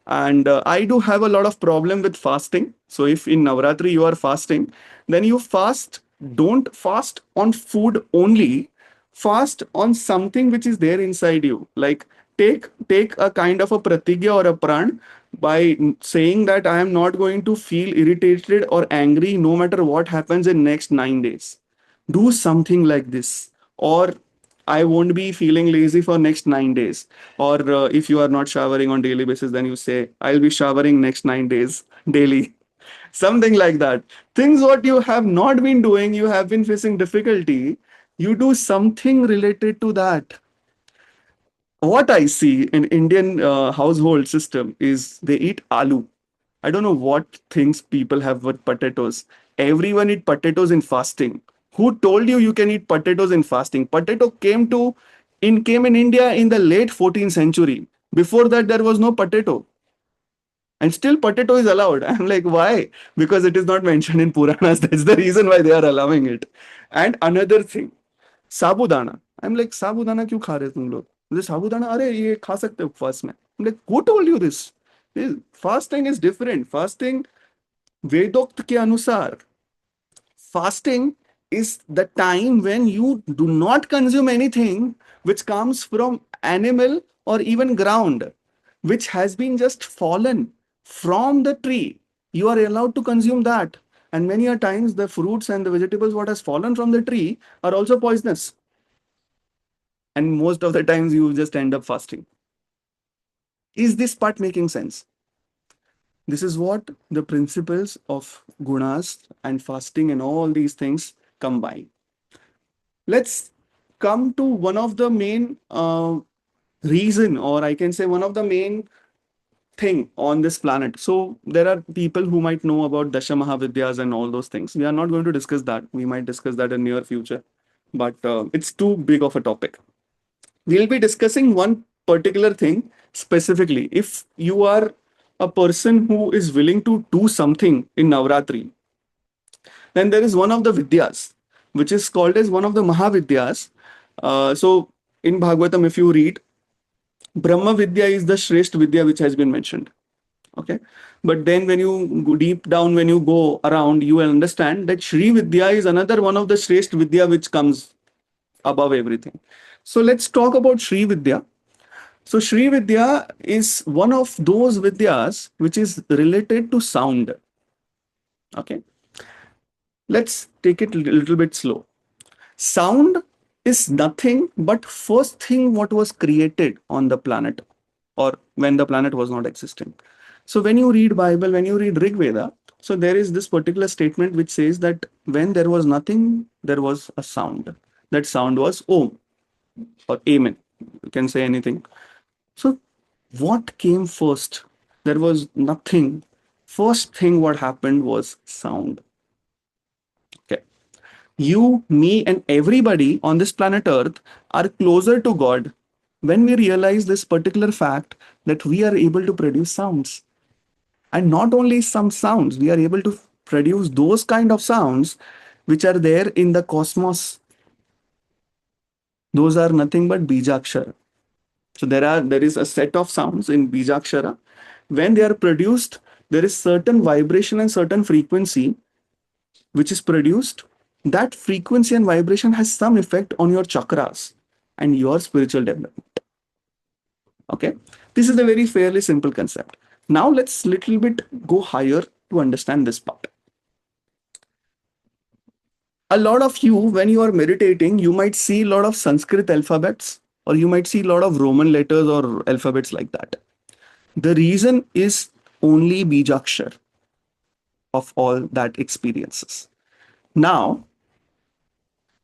And I do have a lot of problem with fasting. So if in Navratri you are fasting, then you fast. Don't fast on food only. Fast on something which is there inside you. Like take a kind of a pratigya or a pran by saying that I am not going to feel irritated or angry no matter what happens in next 9 days. Do something like this, or I won't be feeling lazy for next 9 days. Or if you are not showering on daily basis, then you say, I'll be showering next 9 days daily. Something like that. Things what you have not been doing, you have been facing difficulty. You do something related to that. What I see in Indian household system is they eat aloo. I don't know what things people have with potatoes. Everyone eat potatoes in fasting. Who told you you can eat potatoes in fasting? Potato came in India in the late 14th century. Before that, there was no potato, and still potato is allowed. I'm like, why? Because it is not mentioned in Puranas. That's the reason why they are allowing it. And another thing, sabudana. I'm like, साबूदाना क्यों खा रहे तुम लोग? मुझे साबूदाना अरे ये खा सकते हो उपवास में. I'm like, who told you this? Fasting is different. Fasting वेदोक्त के अनुसार fasting is the time when you do not consume anything which comes from animal or even ground, which has been just fallen from the tree. You are allowed to consume that. And many a times the fruits and the vegetables what has fallen from the tree are also poisonous. And most of the times you just end up fasting. Is this part making sense? This is what the principles of gunas and fasting and all these things combine. Let's come to one of the main reason, or I can say one of the main thing on this planet. So there are people who might know about Dasha Mahavidyas and all those things. We are not going to discuss that. We might discuss that in near future, but it's too big of a topic. We'll be discussing one particular thing specifically. If you are a person who is willing to do something in Navratri, then there is one of the Vidyas, which is called as one of the Mahavidyas. So in Bhagavatam, if you read, Brahma Vidya is the Shrest Vidya which has been mentioned. Okay. But then when you go deep down, when you go around, you will understand that Shree Vidya is another one of the Shrest Vidya which comes above everything. So let's talk about Shree Vidya. So Shree Vidya is one of those Vidyas which is related to sound. Okay. Let's take it a little bit slow. Sound is nothing but first thing what was created on the planet, or when the planet was not existing. So when you read Bible, when you read Rig Veda, so there is this particular statement which says that when there was nothing, there was a sound. That sound was Om or Amen. You can say anything. So what came first? There was nothing. First thing what happened was sound. Okay. You, me, and everybody on this planet Earth are closer to God when we realize this particular fact that we are able to produce sounds. And not only some sounds, we are able to produce those kind of sounds which are there in the cosmos. Those are nothing but Bijakshara. So there is a set of sounds in Bijakshara. When they are produced, there is certain vibration and certain frequency which is produced. That frequency and vibration has some effect on your chakras and your spiritual development. Okay, this is a very fairly simple concept. Now let's little bit go higher to understand this part. A lot of you, when you are meditating, you might see a lot of Sanskrit alphabets, or you might see a lot of Roman letters or alphabets like that. The reason is only Bijakshar of all that experiences. Now,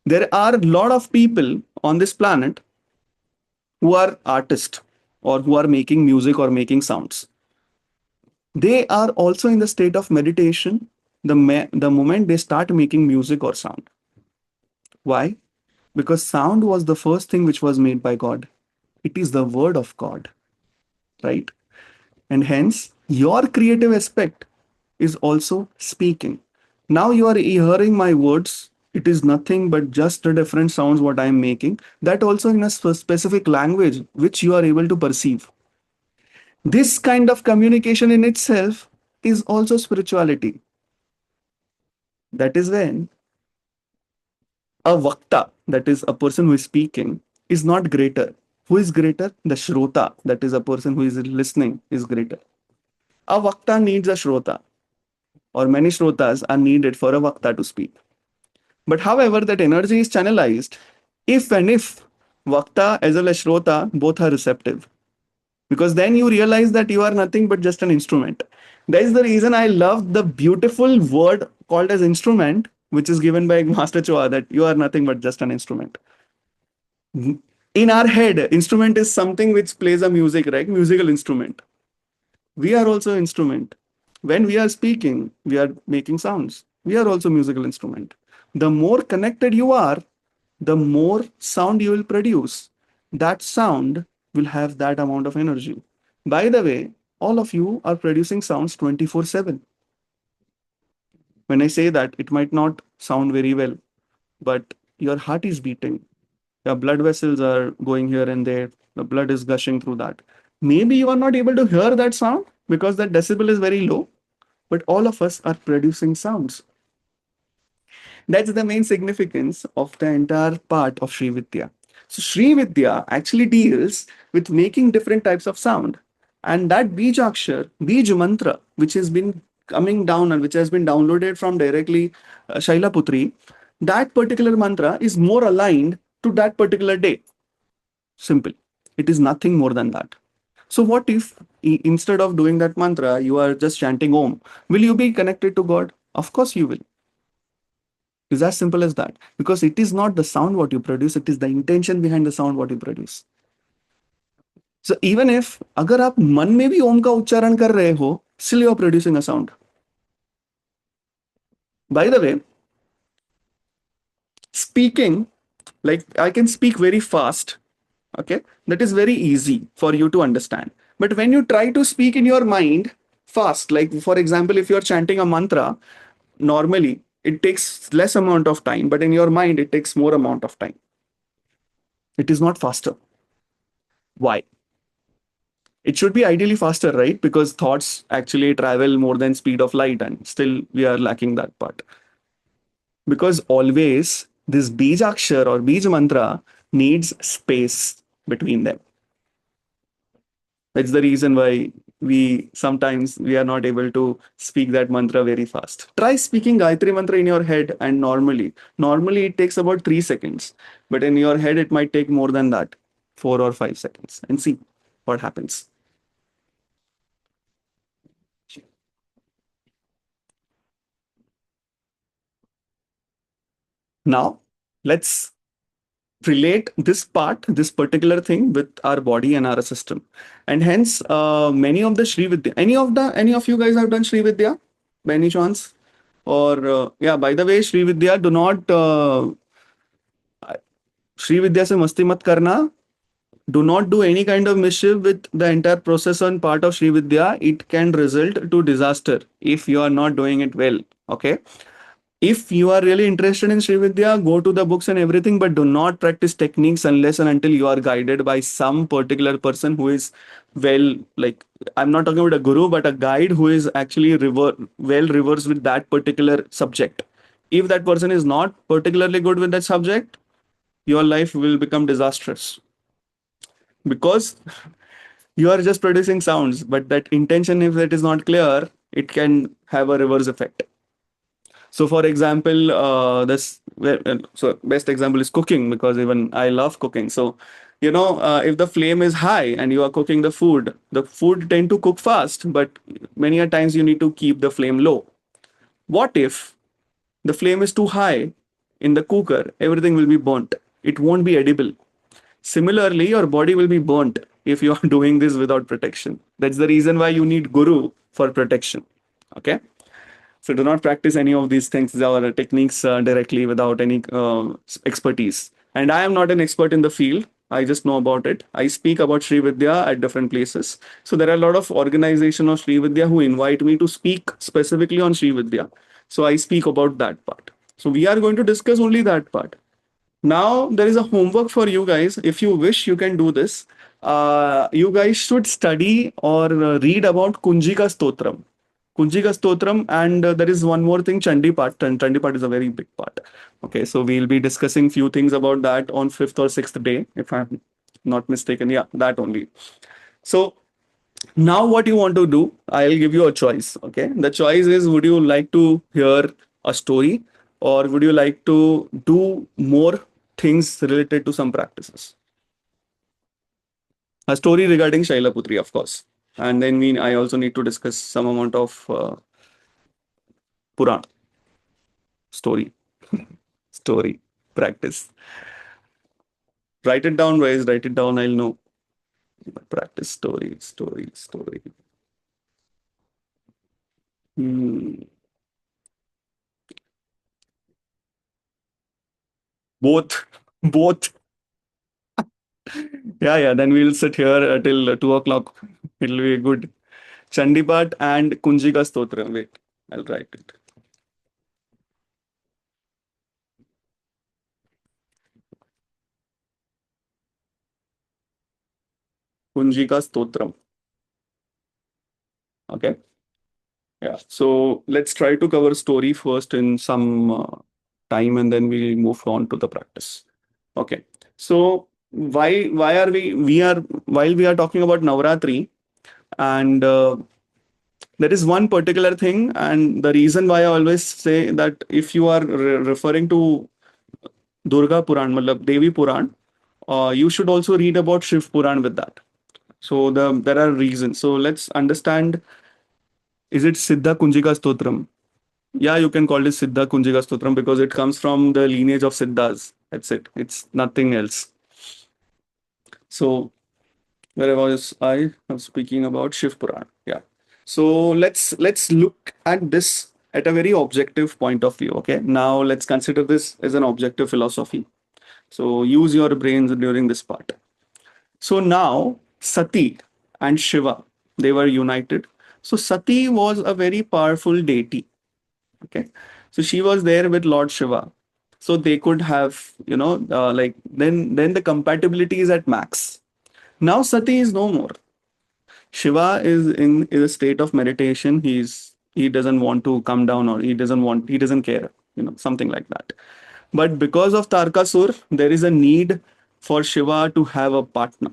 there are a lot of people on this planet who are artists or who are making music or making sounds. They are also in the state of meditation the moment they start making music or sound. Why? Because sound was the first thing which was made by God. It is the word of God, right? And hence, Your creative aspect is also speaking. Now you are hearing my words. It is nothing but just the different sounds what I am making. That also in a specific language which you are able to perceive. This kind of communication in itself is also spirituality. That is when a vakta, that is a person who is speaking, is not greater. Who is greater? The shrota, that is a person who is listening, is greater. A vakta needs a shrota, or many shrotas are needed for a vakta to speak. But however, that energy is channelized if and if vakta as well as shrota both are receptive. Because then you realize that you are nothing but just an instrument. That is the reason I love the beautiful word called as instrument, which is given by Master Choa, that you are nothing but just an instrument. In our head, instrument is something which plays a music, right? Musical instrument. We are also instrument. When we are speaking, we are making sounds. We are also musical instrument. The more connected you are, the more sound you will produce. That sound will have that amount of energy. By the way, all of you are producing sounds 24/7. When I say that, it might not sound very well, but your heart is beating. Your blood vessels are going here and there. The blood is gushing through that. Maybe you are not able to hear that sound because that decibel is very low, but all of us are producing sounds. That's the main significance of the entire part of Sri Vidya. So Sri Vidya actually deals with making different types of sound. And that Bijakshar, Bij mantra, which has been coming down and which has been downloaded from directly Shailaputri, that particular mantra is more aligned to that particular day. Simple. It is nothing more than that. So what if instead of doing that mantra, you are just chanting Om? Will you be connected to God? Of course you will. It's as simple as that. Because it is not the sound what you produce, it is the intention behind the sound what you produce. So even if अगर आप मन में भी ओम का उच्चारण कर रहे हो, still you are producing a sound. By the way, speaking, like I can speak very fast, okay? That is very easy for you to understand. But when you try to speak in your mind fast, like for example, if you're chanting a mantra, normally it takes less amount of time, but in your mind it takes more amount of time. It is not faster. Why? It should be ideally faster, right? Because thoughts actually travel more than speed of light, and still we are lacking that part. Because always this Bijakshar or Bij mantra needs space between them. That's the reason why we sometimes we are not able to speak that mantra very fast. Try speaking Gayatri mantra in your head and normally. Normally it takes about 3 seconds, but in your head it might take more than that, 4 or 5 seconds, and see what happens. Now let's relate this part, this particular thing with our body and our system. And hence, many of the Sri Vidya, any of you guys have done Sri Vidya by any chance? Or, yeah, by the way, Sri Vidya, do not, Sri Vidya se masti mat karna. Do not do any kind of mischief with the entire process on part of Sri Vidya. It can result to disaster if you are not doing it well. Okay. If you are really interested in Sri Vidya, go to the books and everything, but do not practice techniques unless and until you are guided by some particular person who is well, like I'm not talking about a guru, but a guide who is actually well reversed with that particular subject. If that person is not particularly good with that subject, your life will become disastrous because you are just producing sounds, but that intention, if it is not clear, it can have a reverse effect. So, for example, so best example is cooking because even I love cooking. So, if the flame is high and you are cooking the food tend to cook fast, but many a times you need to keep the flame low. What if the flame is too high in the cooker? Everything will be burnt. It won't be edible. Similarly, your body will be burnt if you are doing this without protection. That's the reason why you need guru for protection. Okay. So do not practice any of these things or techniques directly without any expertise. And I am not an expert in the field. I just know about it. I speak about Sri Vidya at different places. So there are a lot of organization of Sri Vidya who invite me to speak specifically on Sri Vidya. So I speak about that part. So we are going to discuss only that part. Now there is a homework for you guys. If you wish, you can do this. You guys should study or read about Kunjika Stotram. Kunjika Stotram, and there is one more thing, Chandi Part. And Chandi Part is a very big part. Okay, so we'll be discussing few things about that on fifth or sixth day, if I'm not mistaken. Yeah, that only. So now what you want to do, I'll give you a choice. Okay, the choice is: would you like to hear a story, or would you like to do more things related to some practices? A story regarding Shailaputri, of course, and then I also need to discuss some amount of Puran story, story practice. Write it down, guys. Write it down. I'll know. Practice story, story, story. Hmm. Both, both. Yeah, yeah. Then we'll sit here till 2 o'clock. It'll be good. Chandipat and Kunjika Stotra. Wait, I'll write it. Kunjika Stotram. Okay. Yeah. So let's try to cover story first in some time, and then we'll move on to the practice. Okay. So why are we are while we are talking about Navratri, and there is one particular thing, and the reason why I always say that if you are referring to Durga Puran, matlab Devi Puran, you should also read about Shiv Puran with that. So there are reasons. So let's understand: is it Siddha Kunjika Stotram? Yeah, you can call it Siddha Kunjika Stotram because it comes from the lineage of Siddhas. That's it. It's nothing else. So where was I? I'm speaking about Shiv Puran. Yeah. So let's look at this at a very objective point of view. Okay. Now let's consider this as an objective philosophy. So use your brains during this part. So now Sati and Shiva, they were united. So Sati was a very powerful deity. Okay. So she was there with Lord Shiva. So they could have, like then the compatibility is at max. Now Sati is no more. Shiva is a state of meditation. He doesn't want to come down, or he doesn't care, something like that. But because of Tarkasur, there is a need for Shiva to have a partner,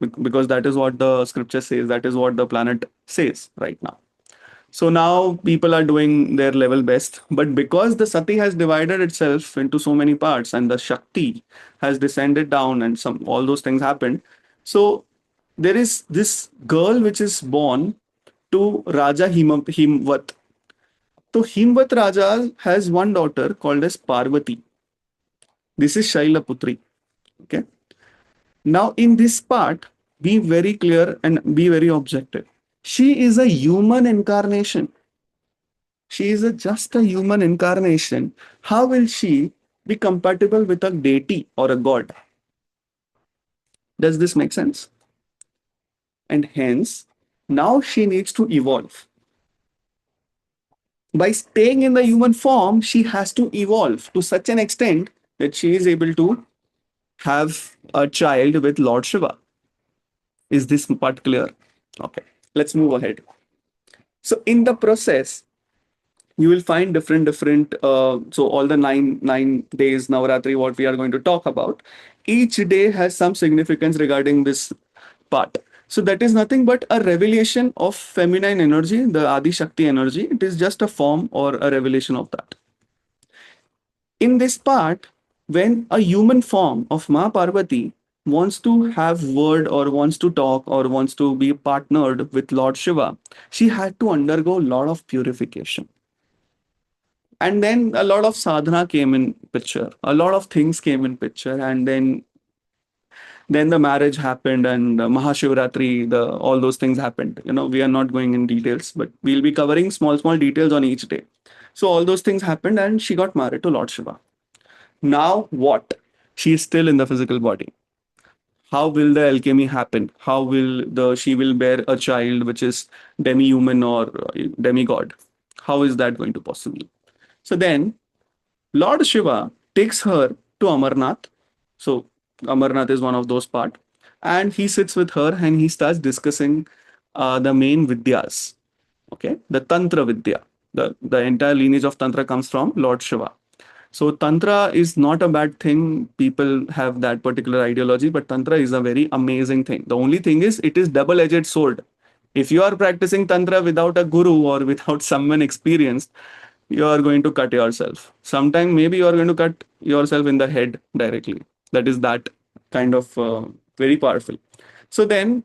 because that is what the scripture says, that is what the planet says right now. So now people are doing their level best, but because the Sati has divided itself into so many parts and the Shakti has descended down and some all those things happened. So there is this girl which is born to Raja Himvat. So Himvat Raja has one daughter called as Parvati. This is Shailaputri. Okay. Now in this part, be very clear and be very objective. She is a human incarnation. She is just a human incarnation. How will she be compatible with a deity or a god? Does this make sense? And hence, now she needs to evolve. By staying in the human form, she has to evolve to such an extent that she is able to have a child with Lord Shiva. Is this part clear? Okay, let's move ahead. So, in the process, you will find different so all the nine days Navratri, what we are going to talk about, each day has some significance regarding this part. So that is nothing but a revelation of feminine energy, the Adi Shakti energy. It is just a form or a revelation of that. In this part, when a human form of Ma Parvati wants to have word or wants to talk or wants to be partnered with Lord Shiva, she had to undergo a lot of purification. And then a lot of sadhana came in picture, a lot of things came in picture, and then the marriage happened, and Mahashivratri, the all those things happened. We are not going in details, but we'll be covering small details on each day. So all those things happened, and she got married to Lord Shiva. Now what? She is still in the physical body. how will the alchemy happen? How will the she will bear a child which is demi-human or demigod? How is that going to possible? So then Lord Shiva takes her to Amarnath. So Amarnath is one of those part, and he sits with her and he starts discussing the main vidyas. Okay, the Tantra Vidya. The entire lineage of Tantra comes from Lord Shiva. So Tantra is not a bad thing. People have that particular ideology, but Tantra is a very amazing thing. The only thing is it is double-edged sword. If you are practicing Tantra without a guru or without someone experienced, you are going to cut yourself. Sometime maybe you are going to cut yourself in the head directly. That is that kind of very powerful. So then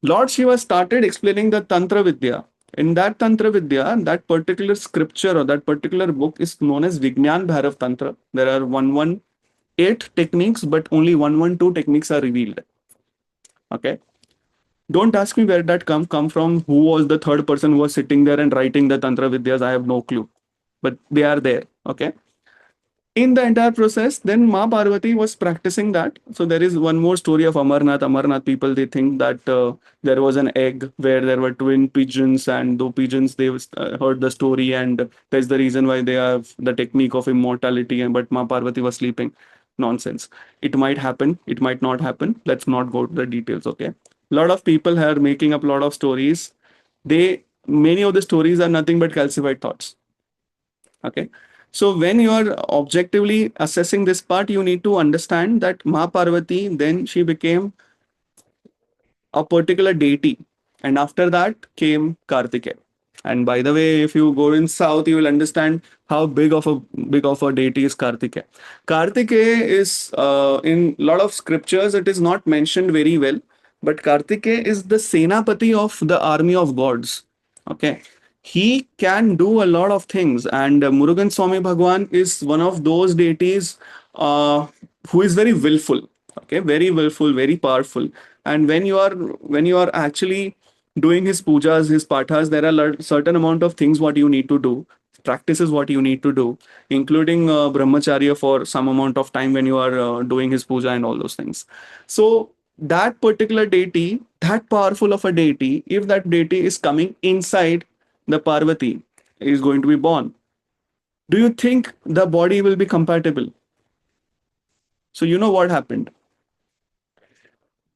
Lord Shiva started explaining the Tantra Vidya. In that Tantra Vidya, that particular scripture or that particular book is known as Vignan Bhairav Tantra. There are 118 techniques, but only 112 techniques are revealed. Okay. Don't ask me where that come from. Who was the third person who was sitting there and writing the Tantra Vidyas? I have no clue. But they are there. Okay. In the entire process, then Ma Parvati was practicing that. So there is one more story of Amarnath. Amarnath people, they think that there was an egg where there were twin pigeons, and those pigeons, they heard the story, and that's the reason why they have the technique of immortality. And but Ma Parvati was sleeping. Nonsense. It might happen. It might not happen. Let's not go to the details. Okay. A lot of people are making up a lot of stories. They Many of the stories are nothing but calcified thoughts. Okay. So when you are objectively assessing this part, you need to understand that Ma Parvati, then she became a particular deity. And after that came Kartikeya. And by the way, if you go in south, you will understand how big of a deity is Kartikeya. Kartikeya is in a lot of scriptures, it is not mentioned very well, but Kartikeya is the Senapati of the army of gods. Okay. He can do a lot of things, and Murugan Swami Bhagwan is one of those deities uh, who is very willful. Okay, very willful, very powerful. And when you are actually doing his pujas, his pathas, there are certain amount of things what you need to do, practices what you need to do, including brahmacharya for some amount of time when you are doing his puja and all those things. So that particular deity, that powerful of a deity, if that deity is coming inside the Parvati, is going to be born, do you think the body will be compatible? So you know what happened.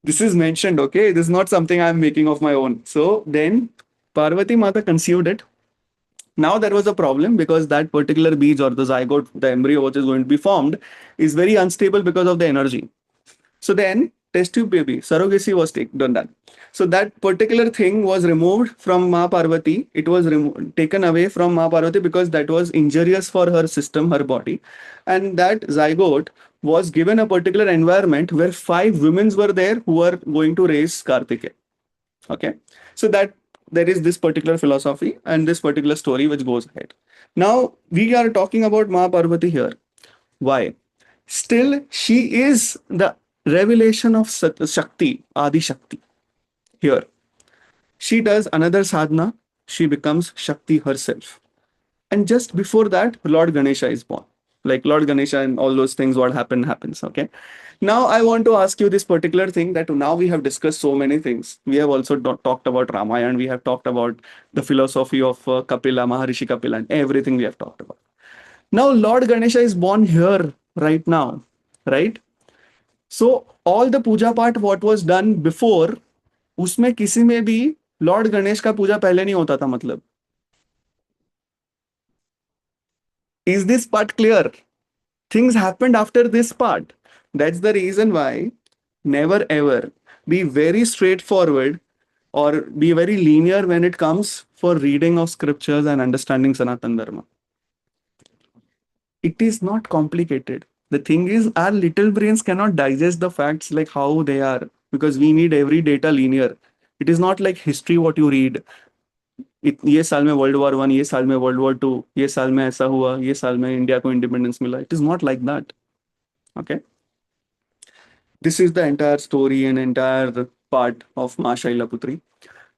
This is mentioned, okay? This is not something I'm making of my own. So then Parvati Mata conceived it. Now there was a problem because that particular beach or the zygote, the embryo which is going to be formed, is very unstable because of the energy. So then test tube baby, surrogacy was done that. So that particular thing was removed from Ma Parvati. It was taken away from Ma Parvati because that was injurious for her system, her body. And that zygote was given a particular environment where five women were there who were going to raise Kartikeya. Okay. So that there is this particular philosophy and this particular story which goes ahead. Now we are talking about Ma Parvati here. Why? Still, she is the revelation of Shakti, Adi Shakti. Here, she does another sadhana, she becomes Shakti herself. And just before that, Lord Ganesha is born. Like Lord Ganesha and all those things, what happens. Okay. Now, I want to ask you this particular thing that now we have discussed so many things. We have also talked about Ramayana, we have talked about the philosophy of Kapila, Maharishi Kapila, and everything we have talked about. Now, Lord Ganesha is born here right now, right? So all the puja part what was done before, उसमें किसी में भी Lord Ganesh का पूजा पहले नहीं होता था मतलब. Is this part clear? Things happened after this part. That's the reason why never ever be very straightforward or be very linear when it comes for reading of scriptures and understanding Sanatan Dharma. It is not complicated. The thing is, our little brains cannot digest the facts like how they are because we need every data linear. It is not like history what you read. ये साल में world war 1, ये साल में world war 2, ये साल में ऐसा हुआ, ये साल में इंडिया को इंडिपेंडेंस मिला. It is not like that. Okay. This is the entire story and entire part of Ma Shailaputri.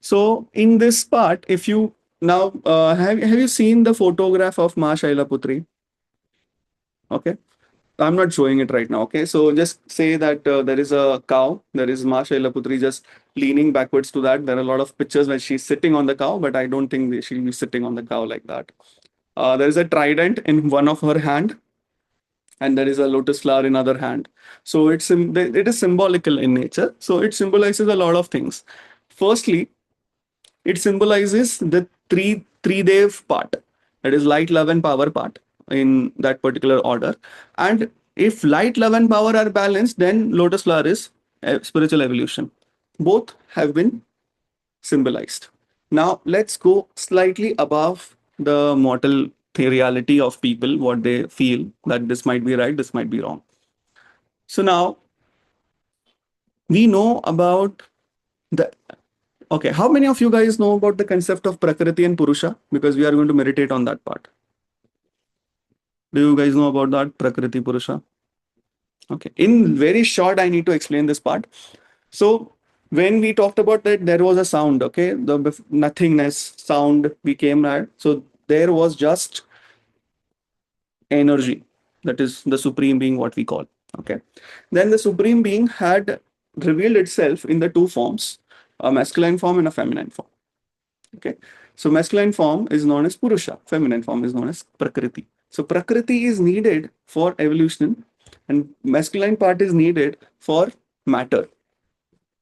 So in this part, if you now have you seen the photograph of Ma Shailaputri? Okay. I'm not showing it right now. Okay, so just say that there is a cow. There is Ma Shailaputri just leaning backwards to that. There are a lot of pictures where she's sitting on the cow, but I don't think she'll be sitting on the cow like that. There is a trident in one of her hand, and there is a lotus flower in other hand. So it is symbolical in nature. So it symbolizes a lot of things. Firstly, it symbolizes the three dev part, that is light, love, and power part in that particular order. And if light, love, and power are balanced, then lotus flower is spiritual evolution. Both have been symbolized. Now let's go slightly above the mortal reality of people, what they feel that this might be right, this might be wrong. So now we know about the okay. How many of you guys know about the concept of Prakriti and Purusha? Because we are going to meditate on that part. Do you guys know about that Prakriti Purusha? Okay. In very short, I need to explain this part. So when we talked about that, there was a sound. Okay, the nothingness sound became that. So there was just energy, that is the supreme being, what we call. Okay, then the supreme being had revealed itself in the two forms, a masculine form and a feminine form. Okay, so masculine form is known as Purusha, feminine form is known as Prakriti. So Prakriti is needed for evolution, and masculine part is needed for matter.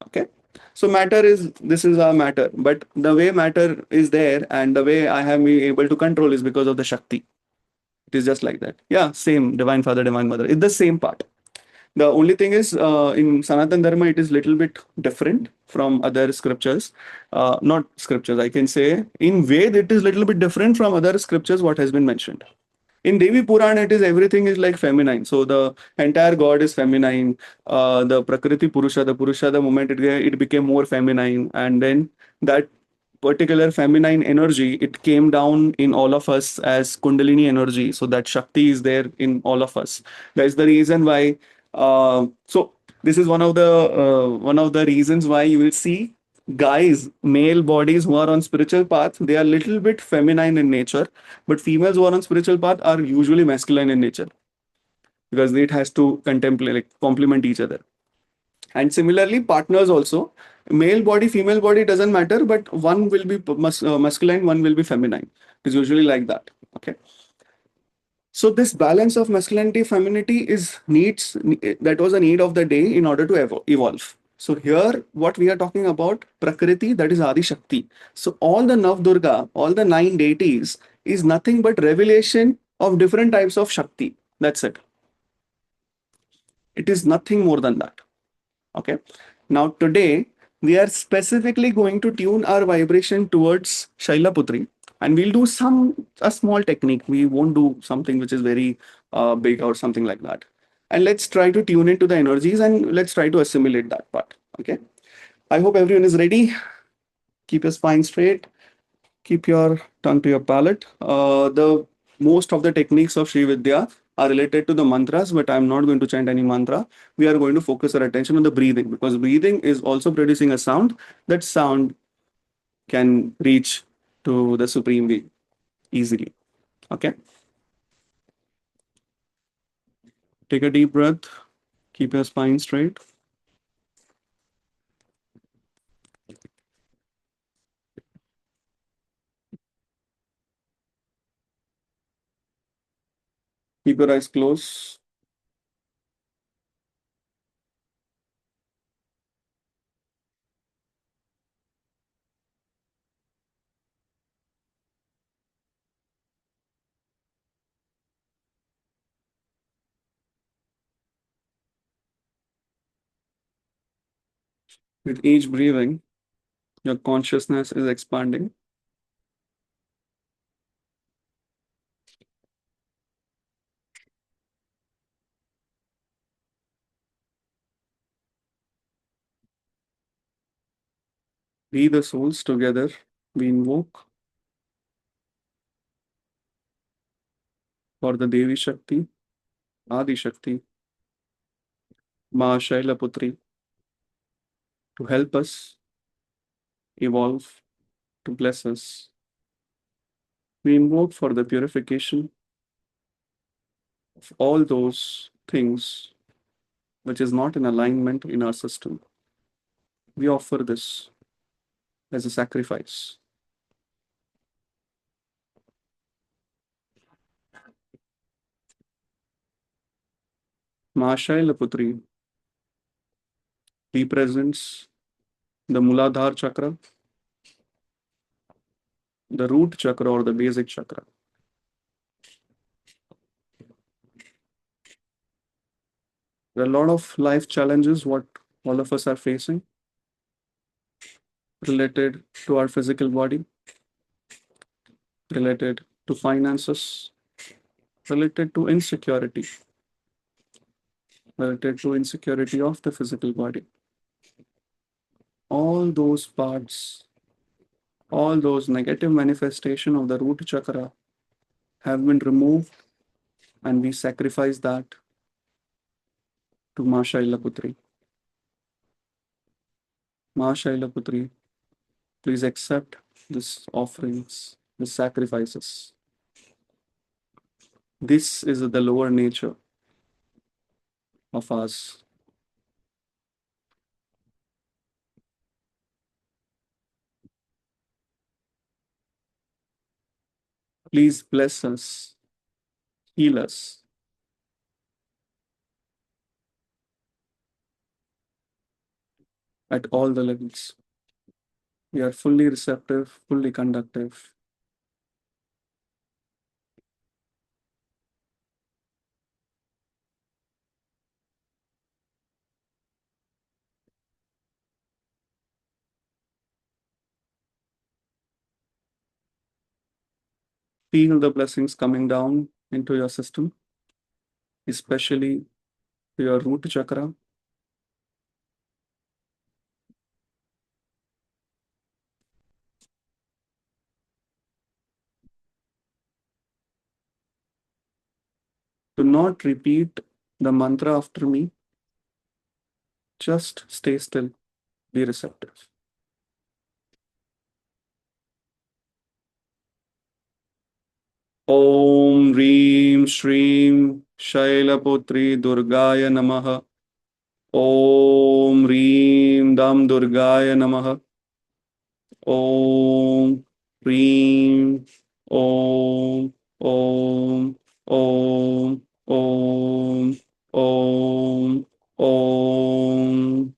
Okay, so matter is, this is our matter, but the way matter is there and the way I have been able to control is because of the Shakti. It is just like that. Yeah, same divine father, divine mother. It's the same part. The only thing is, in Sanatan Dharma, it is little bit different from other scriptures. Not scriptures, I can say. In Ved, it is little bit different from other scriptures, what has been mentioned. In Devi Purana, it is everything is like feminine. So the entire god is feminine. The Prakriti Purusha, the moment it became more feminine, and then that particular feminine energy, it came down in all of us as Kundalini energy. So that Shakti is there in all of us. That's the reason why. So this is one of the reasons why you will see guys, male bodies who are on spiritual path, they are little bit feminine in nature, but females who are on spiritual path are usually masculine in nature because it has to contemplate, like complement each other. And similarly, partners also, male body, female body doesn't matter, but one will be masculine, one will be feminine. It's usually like that. Okay. So this balance of masculinity, femininity is needs, that was a need of the day in order to evolve. So here, what we are talking about, Prakriti, that is Adi Shakti. So all the Nav Durga, all the nine deities is nothing but revelation of different types of Shakti. That's it. It is nothing more than that. Okay. Now today we are specifically going to tune our vibration towards Shailaputri, and we'll do a small technique. We won't do something which is very big or something like that. And let's try to tune into the energies and let's try to assimilate that part. Okay. I hope everyone is ready. Keep your spine straight. Keep your tongue to your palate. The most of the techniques of Sri Vidya are related to the mantras, but I'm not going to chant any mantra. We are going to focus our attention on the breathing because breathing is also producing a sound. That sound can reach to the supreme being easily. Okay. Take a deep breath. Keep your spine straight. Keep your eyes closed. With each breathing, your consciousness is expanding. We, the souls, together, we invoke for the Devi Shakti, Adi Shakti, Ma Shailaputri, to help us evolve, to bless us. We invoke for the purification of all those things which is not in alignment in our system, we offer this as a sacrifice. Ma Shailaputri represents the Muladhara chakra, the root chakra or the basic chakra. There are a lot of life challenges what all of us are facing related to our physical body, related to finances, related to insecurity, related to insecurity of the physical body. All those parts, all those negative manifestation of the root chakra have been removed, and we sacrifice that to Ma Shailaputri. Ma Shailaputri, please accept these offerings, these sacrifices. This is the lower nature of us. Please bless us, heal us. At all the levels. We are fully receptive, fully conductive. Feel the blessings coming down into your system, especially to your root chakra. Do not repeat the mantra after me. Just stay still, be receptive. Om Reem Shreem Shailaputri Durgaya Namaha. Om Reem Dam Durgaya Namaha. Om Reem Om Om Om Om Om Om.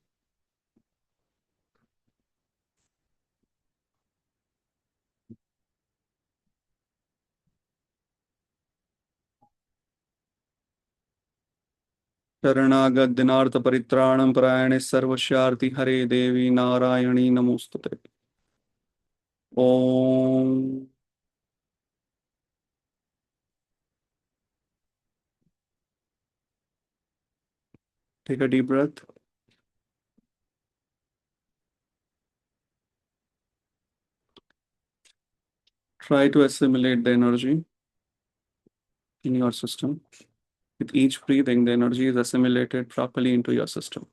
शरणागत दिनार्थ परित्राणम परायणे सर्वस्यार्ति हरे देवी नारायणी नमोस्तुते. Om. Take a deep breath. Try to assimilate the energy in your system. With each breathing, the energy is assimilated properly into your system.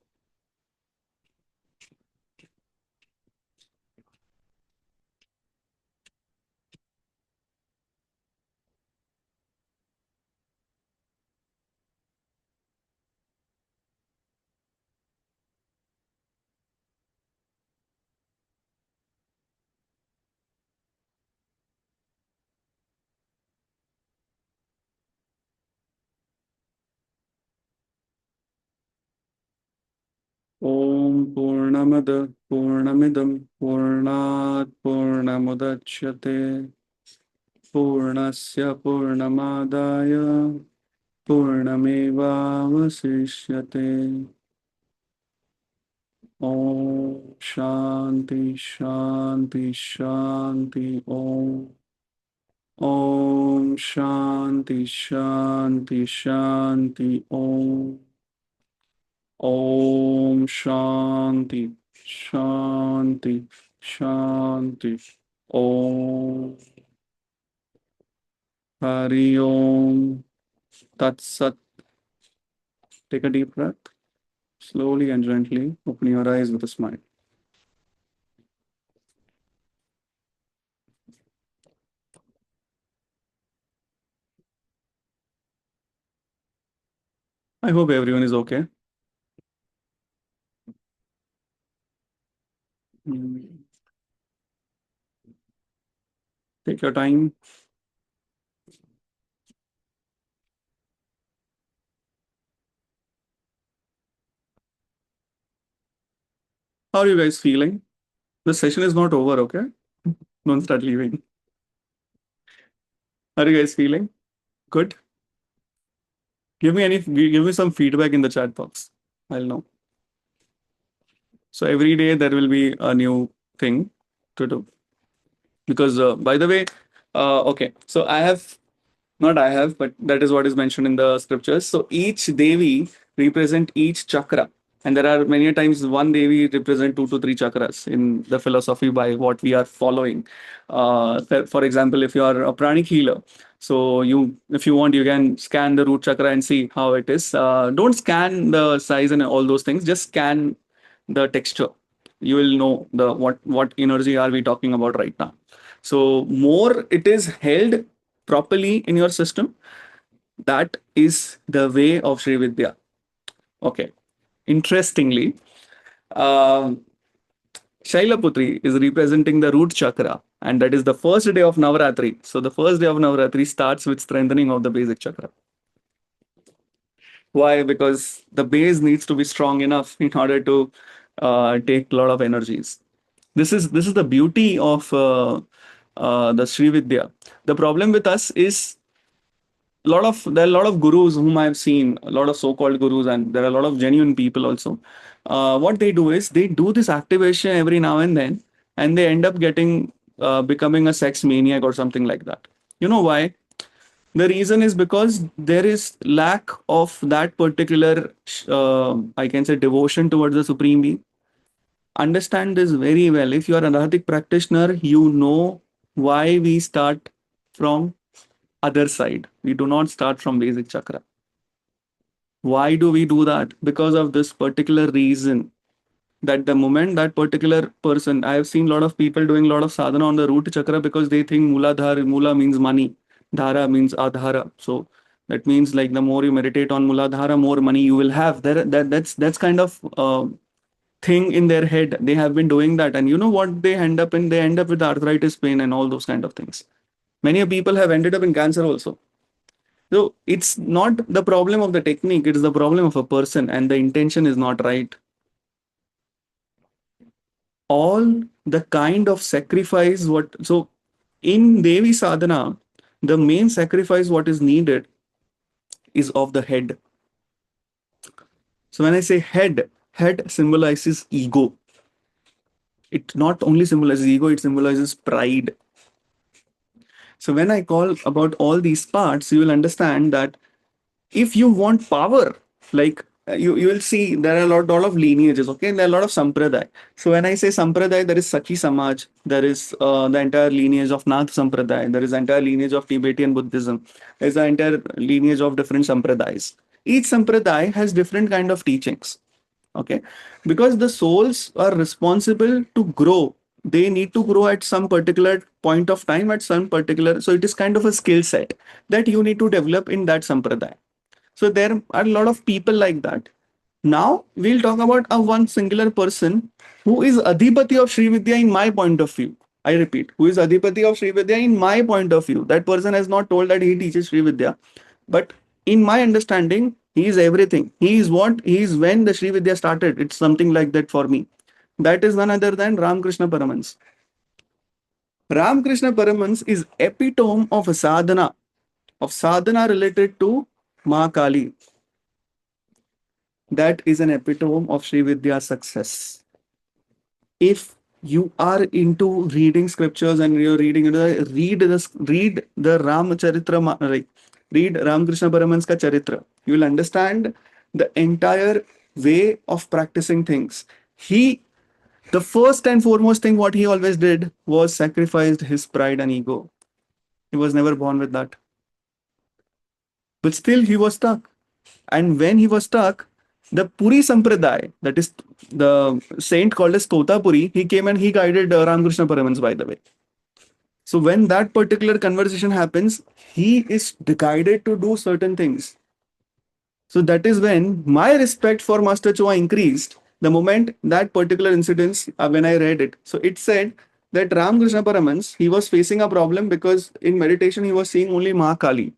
Om Purnamada Purnamidam Purnat Purnamudachyate Purnasya Purnamadaya Purnameva Vasishyate. Om Shanti Shanti Shanti Om. Om Shanti Shanti Shanti Om. Om Shanti Shanti Shanti Om. Hari Om Tat Sat. Take a deep breath. Slowly and gently open your eyes with a smile. I hope everyone is okay. Mm, Take your time. How are you guys feeling? The session is not over, okay? Don't start leaving. How are you guys feeling? Good? Give me some feedback in the chat box. I'll know. So every day there will be a new thing to do. Because by the way, okay, so not I have, but that is what is mentioned in the scriptures. So each Devi represent each chakra. And there are many times one Devi represent two to three chakras in the philosophy by what we are following. For example, if you are a pranic healer, so if you want, you can scan the root chakra and see how it is. Don't scan the size and all those things. Just scan the texture. You will know what energy are we talking about right now. So more it is held properly in your system, that is the way of Sri Vidya. Okay. Interestingly, um, Shailaputri is representing the root chakra, and that is the first day of Navratri. So the first day of Navratri starts with strengthening of the basic chakra. Why? Because the base needs to be strong enough in order to take a lot of energies. This is the beauty of the Sri Vidya. The problem with us is there are a lot of gurus whom I've seen, a lot of so-called gurus, and there are a lot of genuine people also. What they do is they do this activation every now and they end up getting becoming a sex maniac or something like that. You know why? The reason is because there is lack of that particular, I can say, devotion towards the Supreme Being. Understand this very well. If you are an Arhatic practitioner, you know why we start from other side. We do not start from basic chakra. Why do we do that? Because of this particular reason, that the moment that particular person, I have seen a lot of people doing a lot of sadhana on the root chakra because they think mula means money, dhara means adhara. So that means like the more you meditate on muladhara, more money you will have. That's kind of thing in their head. They have been doing that, and you know what they end up in? They end up with arthritis pain and all those kind of things. Many people have ended up in cancer also. So it's not the problem of the technique, it is the problem of a person, and the intention is not right. All the kind of sacrifice, what so in Devi sadhana, the main sacrifice what is needed is of the head. So when I say head symbolizes ego. It not only symbolizes ego, it symbolizes pride. So when I call about all these parts, you will understand that if you want power, like you will see there are lot of lineages, okay, and there are a lot of sampradaya. So when I say sampradaya, there is Sakhi Samaj, there is the entire lineage of Nath Sampradaya, there is the entire lineage of Tibetan Buddhism, there is the entire lineage of different sampradayas. Each sampradaya has different kind of teachings, okay, because the souls are responsible to grow. They need to grow at some particular point of time, at some particular, so it is kind of a skill set that you need to develop in that sampradaya. So there are a lot of people like that. Now we'll talk about a one singular person who is Adhipati of Sri Vidya in my point of view. I repeat, who is Adhipati of Sri Vidya in my point of view. That person has not told that he teaches Sri Vidya, but in my understanding, he is everything. He is what he is when the Sri Vidya started. It's something like that for me. That is none other than Ramakrishna Paramans. Ramakrishna Paramans is epitome of sadhana related to Ma Kali. That is an epitome of Sri Vidya success. If you are into reading scriptures and you're read the Ramacharitra, like read Ramakrishna Paramahansa ka Charitra, you will understand the entire way of practicing things. He The first and foremost thing what he always did was sacrificed his pride and ego. He was never born with that, but still he was stuck. And when he was stuck, the Puri Sampradaya, that is the saint called as Tota Puri, he came and he guided Ramakrishna Paramans, by the way. So when that particular conversation happens, he is guided to do certain things. So that is when my respect for Master Choa increased the moment that particular incident, when I read it. So it said that Ramakrishna Paramans, he was facing a problem because in meditation he was seeing only Mahakali.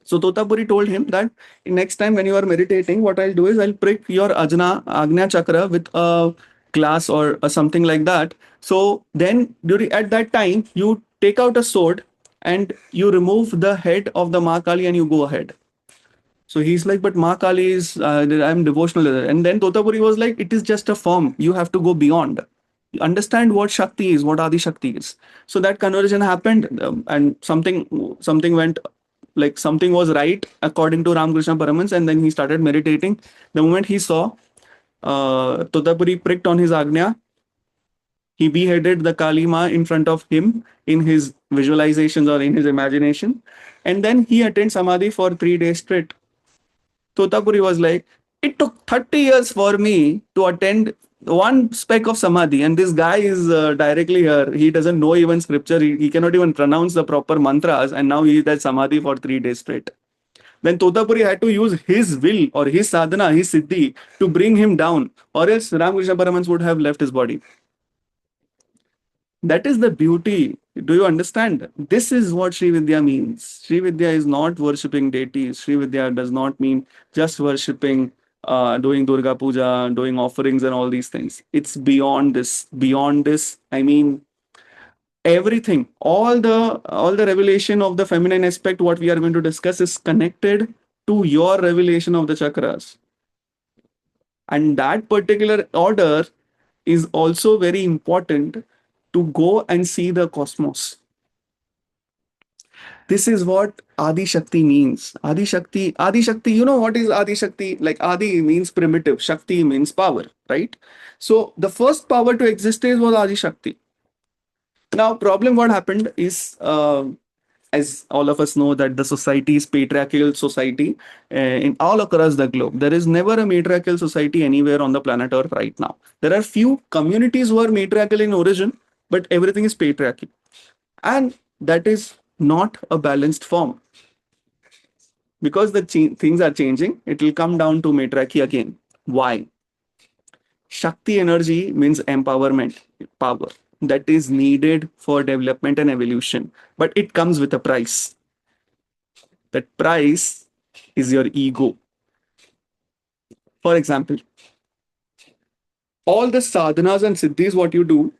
So Totapuri told him that next time when you are meditating, what I'll do is I'll prick your Agnya Chakra with a glass or something like that. So then during at that time, you take out a sword and you remove the head of the Mahakali and you go ahead. So he's like, but Ma Kali is, I'm devotional. And then Totapuri was like, it is just a form. You have to go beyond. Understand what Shakti is, what Adi Shakti is. So that conversion happened, and something went, like something was right according to Ramakrishna Paramans, and then he started meditating. The moment he saw Totapuri pricked on his Agnya, he beheaded the Kalima in front of him in his visualizations or in his imagination. And then he attained Samadhi for 3 days straight. Totapuri was like, it took 30 years for me to attend one speck of samadhi, and this guy is directly here. He doesn't know even scripture. He cannot even pronounce the proper mantras, and now he is at samadhi for 3 days straight. Then Totapuri had to use his will or his sadhana, his siddhi to bring him down, or else Ramakrishna Paramans would have left his body. That is the beauty. Do you understand? This is what Sri Vidya means. Sri Vidya is not worshipping deities. Sri Vidya does not mean just worshipping, doing Durga Puja, doing offerings and all these things. It's beyond this. Beyond this, I mean everything. All the revelation of the feminine aspect, what we are going to discuss, is connected to your revelation of the chakras. And that particular order is also very important to go and see the cosmos. This is what Adi Shakti means. Adi Shakti, you know what is Adi Shakti? Like Adi means primitive, Shakti means power, right? So the first power to exist was Adi Shakti. Now, problem what happened is, as all of us know, that the society is patriarchal society in all across the globe. There is never a matriarchal society anywhere on the planet Earth right now. There are few communities who are matriarchal in origin, but everything is patriarchal. And that is not a balanced form. Because the things are changing, it will come down to matriarchy again. Why? Shakti energy means empowerment, power that is needed for development and evolution, but it comes with a price. That price is your ego. For example, all the sadhanas and siddhis, what you do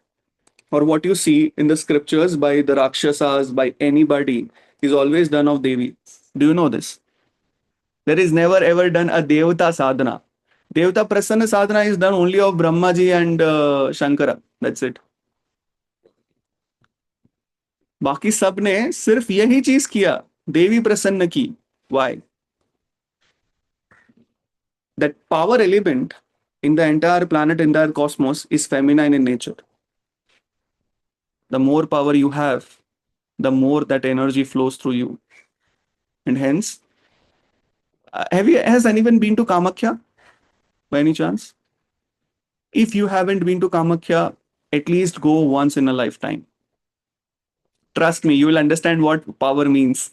or what you see in the scriptures by the Rakshasas, by anybody, is always done of Devi. Do you know this? There is never ever done a Devata sadhana. Devata Prasanna sadhana is done only of Brahmaji and Shankara. That's it. बाकी सब ने सिर्फ यही चीज किया, देवी प्रसन्न की. Why? That power element in the entire planet, entire cosmos is feminine in nature. The more power you have, the more that energy flows through you. And hence, has anyone been to Kamakhya by any chance? If you haven't been to Kamakhya, at least go once in a lifetime. Trust me, you will understand what power means.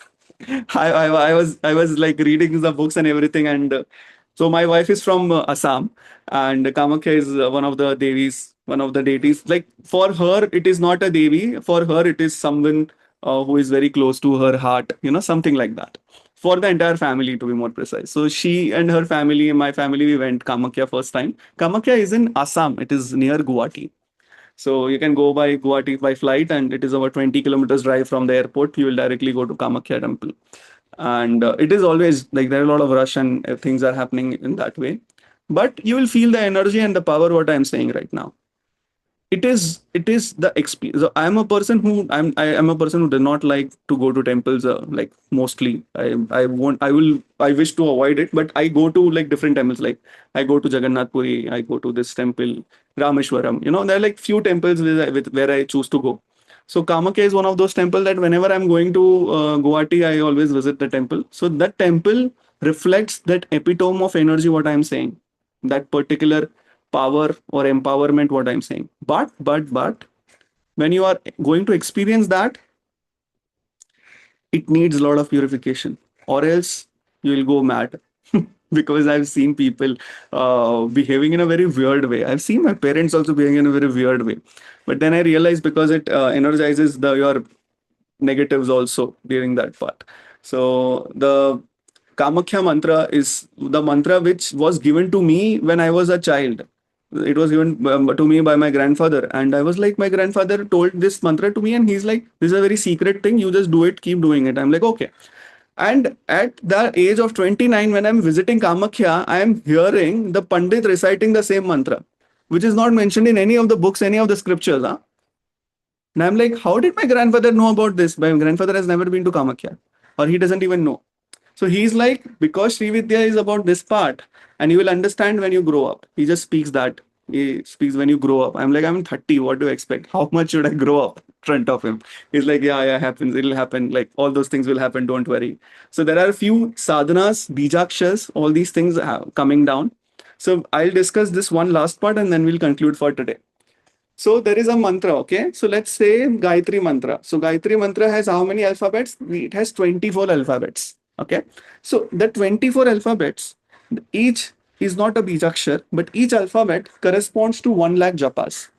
I was like reading the books and everything, and so my wife is from Assam, and Kamakhya is one of the devis, one of the deities. Like for her, it is not a devi. For her, it is someone who is very close to her heart. Something like that. For the entire family, to be more precise. So she and her family, and my family, we went Kamakhya first time. Kamakhya is in Assam. It is near Guwahati. So you can go by Guwahati by flight, and it is about 20 kilometers drive from the airport. You will directly go to Kamakhya temple. And it is always like there are a lot of rush and things are happening in that way. But you will feel the energy and the power, what I'm saying right now. It is the experience. So I am a person who does not like to go to temples, like mostly. I wish to avoid it, but I go to like different temples. Like I go to Jagannath Puri, I go to this temple, Rameshwaram. There are like few temples where I choose to go. So Kamakya is one of those temples that whenever I'm going to Guwahati, I always visit the temple. So that temple reflects that epitome of energy, what I'm saying. That particular power or empowerment, what I'm saying. But when you are going to experience that, it needs a lot of purification, or else you will go mad. because I've seen people behaving in a very weird way. I've seen my parents also behaving in a very weird way. But then I realized because it energizes your negatives also during that part. So the Kamakhya mantra is the mantra which was given to me when I was a child. It was given to me by my grandfather, and I was like, my grandfather told this mantra to me, and he's like, this is a very secret thing. You just do it, keep doing it. I'm like, okay. And at the age of 29, when I'm visiting Kamakhya, I am hearing the Pandit reciting the same mantra, which is not mentioned in any of the books, any of the scriptures. Huh? And I'm like, how did my grandfather know about this? My grandfather has never been to Kamakhya, or he doesn't even know. So he's like, because Sri Vidya is about this part, and you will understand when you grow up. He just speaks that. He speaks when you grow up. I'm like, I'm 30. What do you expect? How much should I grow up in front of him? He's like, yeah, yeah, happens. It'll happen. Like all those things will happen. Don't worry. So there are a few sadhanas, bijakshas, all these things coming down. So I'll discuss this one last part, and then we'll conclude for today. So there is a mantra, okay? So let's say Gayatri mantra. So Gayatri mantra has how many alphabets? It has 24 alphabets, okay? So the 24 alphabets, each is not a bijakshar, but each alphabet corresponds to 1 lakh japas.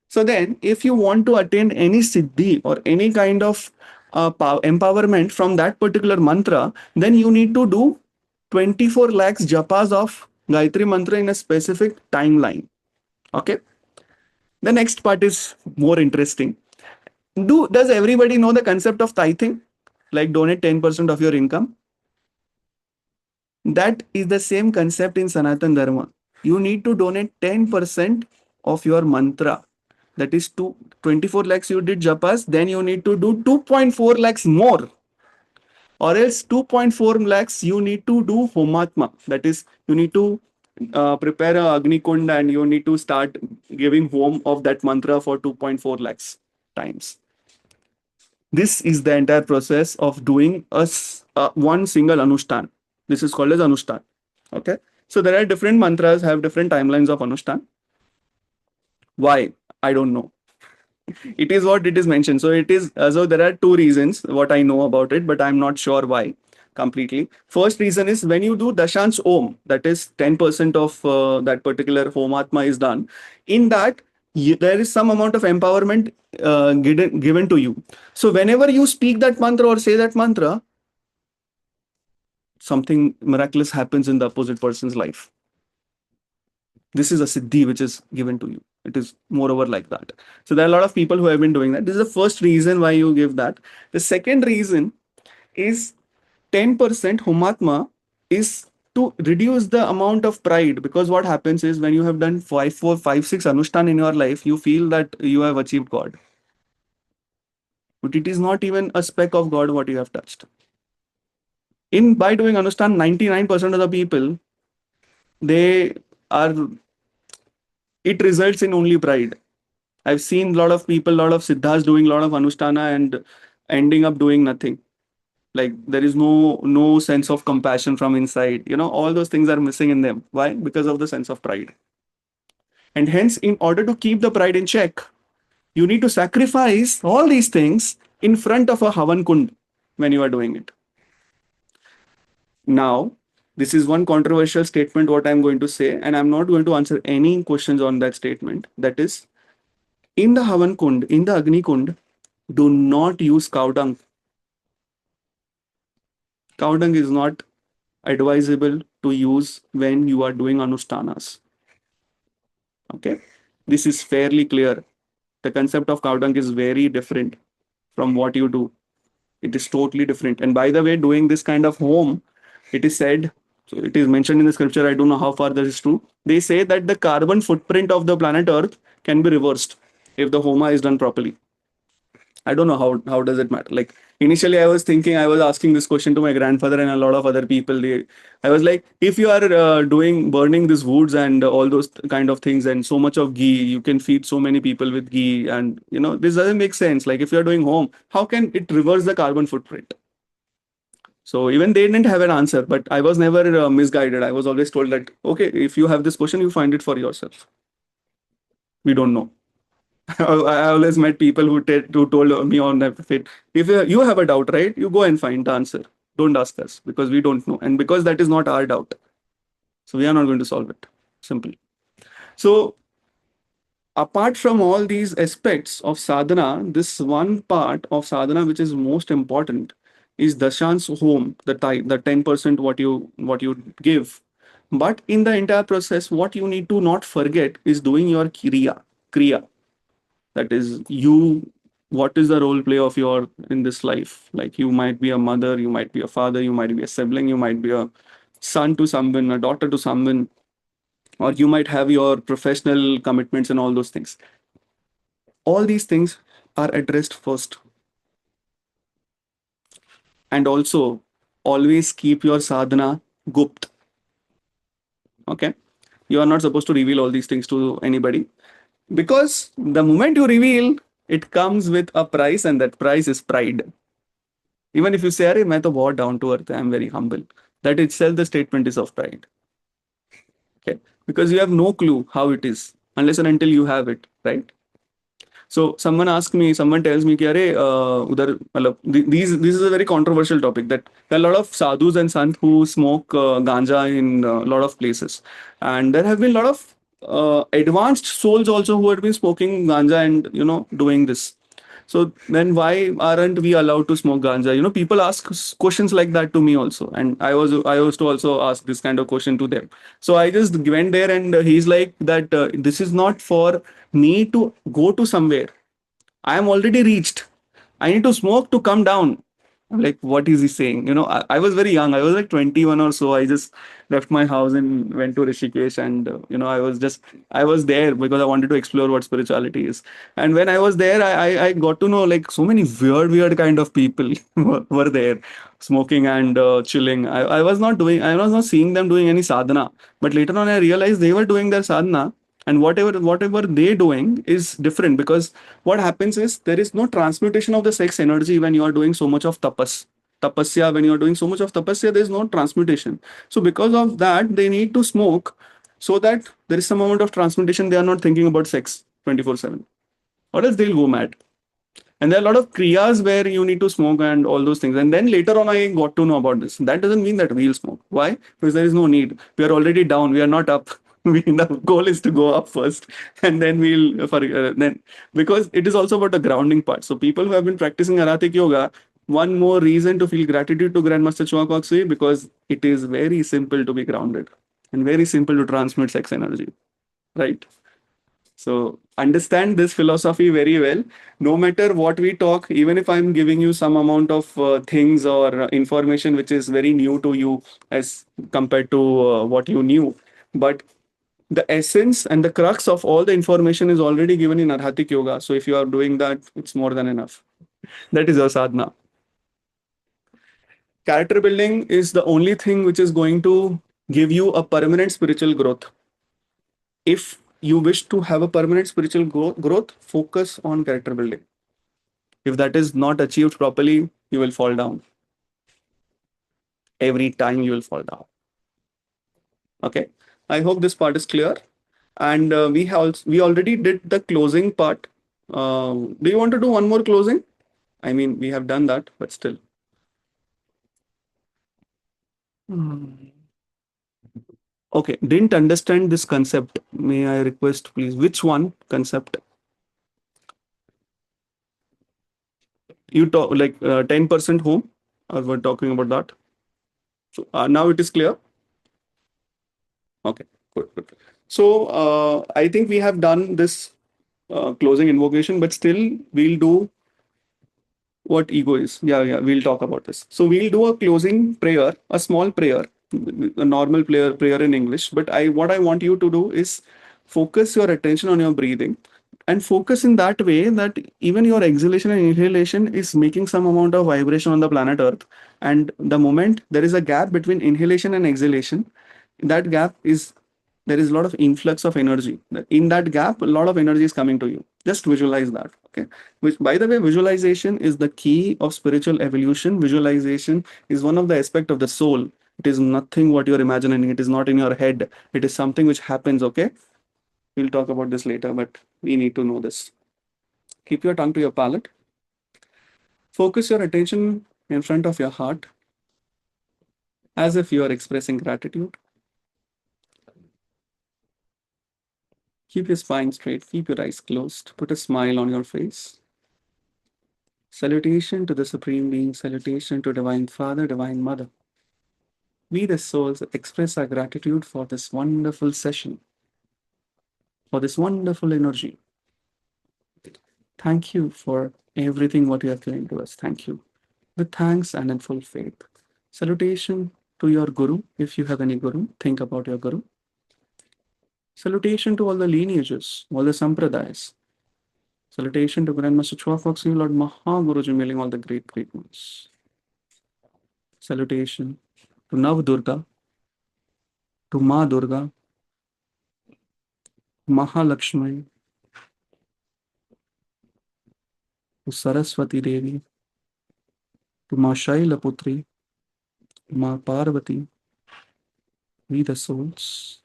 So then if you want to attain any siddhi or any kind of empowerment from that particular mantra, then you need to do 24 lakhs japas of Gayatri mantra in a specific timeline, okay? The next part is more interesting. Does everybody know the concept of tithing? Like donate 10% of your income? That is the same concept in Sanatan Dharma. You need to donate 10% of your mantra. That is 24 lakhs you did japas, then you need to do 2.4 lakhs more. Or else 2.4 lakhs you need to do homatma. That is, you need to prepare a Agni Kund and you need to start giving home of that mantra for 2.4 lakhs times. This is the entire process of doing one single Anushthan. This is called as Anushthan. Okay. So there are different mantras, have different timelines of Anushthan. Why? I don't know. It is what it is mentioned. So it is, so there are two reasons what I know about it, but I'm not sure why completely. First reason is when you do Dashansh Om, that is 10% of that particular Homatma is done. In that, there is some amount of empowerment given to you. So whenever you speak that mantra or say that mantra, something miraculous happens in the opposite person's life. This is a siddhi which is given to you. It is moreover like that. So there are a lot of people who have been doing that. This is the first reason why you give that. The second reason is 10% Humatma is to reduce the amount of pride, because what happens is when you have done 5, 4, 5, 6 Anushthan in your life, you feel that you have achieved God. But it is not even a speck of God what you have touched. In by doing Anushthan, 99% of the people, they are, it results in only pride. I've seen a lot of people, a lot of siddhas doing a lot of Anushtana and ending up doing nothing. Like there is no sense of compassion from inside. You know, all those things are missing in them. Why? Because of the sense of pride. And hence, in order to keep the pride in check, you need to sacrifice all these things in front of a Havan Kund when you are doing it. Now, this is one controversial statement what I'm going to say, and I'm not going to answer any questions on that statement. That is, in the Havan Kund, in the Agni Kund, do not use cow dung. Cow dung is not advisable to use when you are doing Anushtanas. Okay, this is fairly clear. The concept of cow dung is very different from what you do. It is totally different. And by the way, doing this kind of home, it is said, so it is mentioned in the scripture, I don't know how far this is true. They say that the carbon footprint of the planet Earth can be reversed if the Homa is done properly. I don't know how does it matter. Like initially, I was thinking, I was asking this question to my grandfather and a lot of other people. I was like, if you are doing burning these woods and all those kind of things and so much of ghee, you can feed so many people with ghee, and you know this doesn't make sense. Like if you are doing home, how can it reverse the carbon footprint? So even they didn't have an answer, but I was never misguided. I was always told that okay, if you have this question, you find it for yourself. We don't know. I always met people who told me on that fit. If you have a doubt, right, you go and find the answer. Don't ask us because we don't know. And because that is not our doubt. So we are not going to solve it. Simple. So apart from all these aspects of sadhana, this one part of sadhana which is most important is dashan's home, the 10% what you give. But in the entire process, what you need to not forget is doing your kriya. That is you. What is the role play of your in this life? Like you might be a mother, you might be a father, you might be a sibling, you might be a son to someone, a daughter to someone, or you might have your professional commitments and all those things. All these things are addressed first. And also, always keep your sadhana gupt. Okay? You are not supposed to reveal all these things to anybody because the moment you reveal, it comes with a price, and that price is pride. Even if you say, "Arey, main to bahut down to earth, I am very humble," that itself the statement is of pride. Okay? Because you have no clue how it is unless and until you have it, right? So someone tells me, कि अरे उधर मतलब this is a very controversial topic that there are a lot of sadhus and sant who smoke ganja in a lot of places, and there have been a lot of advanced souls also who have been smoking ganja and doing this. So then why aren't we allowed to smoke ganja? People ask questions like that to me also, and I was to also ask this kind of question to them. So I just went there, and he's like that. This is not for me to go to somewhere. I am already reached. I need to smoke to come down. I'm like, what is he saying? I was very young. I was like 21 or so. I just left my house and went to Rishikesh. And, I was there because I wanted to explore what spirituality is. And when I was there, I got to know like so many weird kind of people were there smoking and chilling. I was not seeing them doing any sadhana. But later on, I realized they were doing their sadhana, and whatever they doing is different because what happens is there is no transmutation of the sex energy when you are doing so much of tapasya. When you are doing so much of tapasya, there is no transmutation. So because of that, they need to smoke so that there is some amount of transmutation. They are not thinking about sex 24/7, or else they'll go mad. And there are a lot of kriyas where you need to smoke and all those things. And then later on, I got to know about this. That doesn't mean that we'll smoke. Why? Because there is no need. We are already down. We are not up. The goal is to go up first, and then then because it is also about the grounding part. So people who have been practicing Arhatic yoga, one more reason to feel gratitude to Grandmaster Chuakwakse because it is very simple to be grounded and very simple to transmit sex energy, right? So understand this philosophy very well. No matter what we talk, even if I'm giving you some amount of things or information which is very new to you as compared to what you knew, but the essence and the crux of all the information is already given in Arhatic Yoga. So if you are doing that, it's more than enough. That is your sadhana. Character building is the only thing which is going to give you a permanent spiritual growth. If you wish to have a permanent spiritual growth, focus on character building. If that is not achieved properly, you will fall down. Every time you will fall down. Okay. I hope this part is clear. And we already did the closing part. Do you want to do one more closing? I mean, we have done that, but still. Hmm. Okay. Didn't understand this concept. May I request, please? Which one concept? You talk like 10% home. We're talking about that. So now it is clear. Okay, good. So I think we have done this closing invocation, but still we'll do what ego is. Yeah, we'll talk about this. So we'll do a closing prayer, a small prayer, a normal prayer in English. But what I want you to do is focus your attention on your breathing and focus in that way that even your exhalation and inhalation is making some amount of vibration on the planet Earth. And the moment there is a gap between inhalation and exhalation, that gap is there is a lot of influx of energy. In that gap, a lot of energy is coming to you. Just visualize that. Okay. Which, by the way, visualization is the key of spiritual evolution. Visualization is one of the aspect of the soul. It is nothing what you're imagining. It is not in your head. It is something which happens. Okay. We'll talk about this later, but we need to know this. Keep your tongue to your palate. Focus your attention in front of your heart. as if you are expressing gratitude. Keep your spine straight, keep your eyes closed, put a smile on your face. Salutation to the Supreme Being, salutation to Divine Father, Divine Mother. We, the souls, express our gratitude for this wonderful session, for this wonderful energy. Thank you for everything what you have given to us. Thank you. With thanks and in full faith. Salutation to your Guru. If you have any Guru, think about your Guru. Salutation to all the lineages, all the sampradayas. Salutation to Grandmaster Chua Foxy, Lord Mahaguruji, milling all the great ones. Salutation to Nav Durga, to Ma Durga, Mahalakshmi, to Saraswati Devi, to Ma Shailaputri, to Ma Parvati. We the souls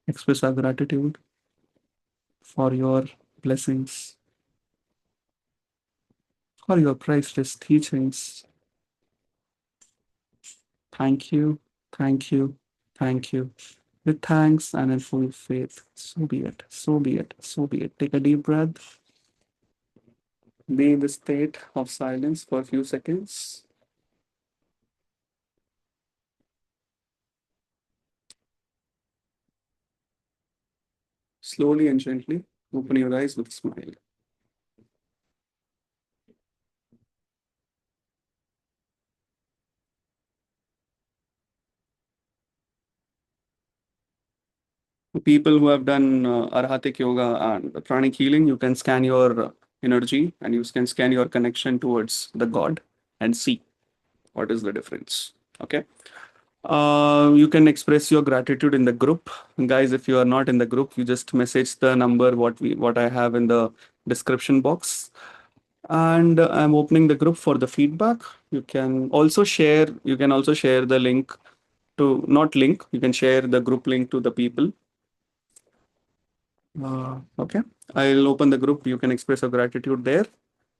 express our gratitude for your blessings, for your priceless teachings. Thank you, thank you, thank you. With thanks and in full faith. So be it, so be it, so be it. Take a deep breath. Be in the state of silence for a few seconds. Slowly and gently open your eyes with a smile. People who have done Arhatic yoga and pranic healing, you can scan your energy and you can scan your connection towards the God and see what is the difference. Okay. You can express your gratitude in the group, guys. If you are not in the group, you just message the number what I have in the description box, and I'm opening the group for the feedback. You can also share. You can also share the link to not link. You can share the group link to the people. Okay, I'll open the group. You can express your gratitude there,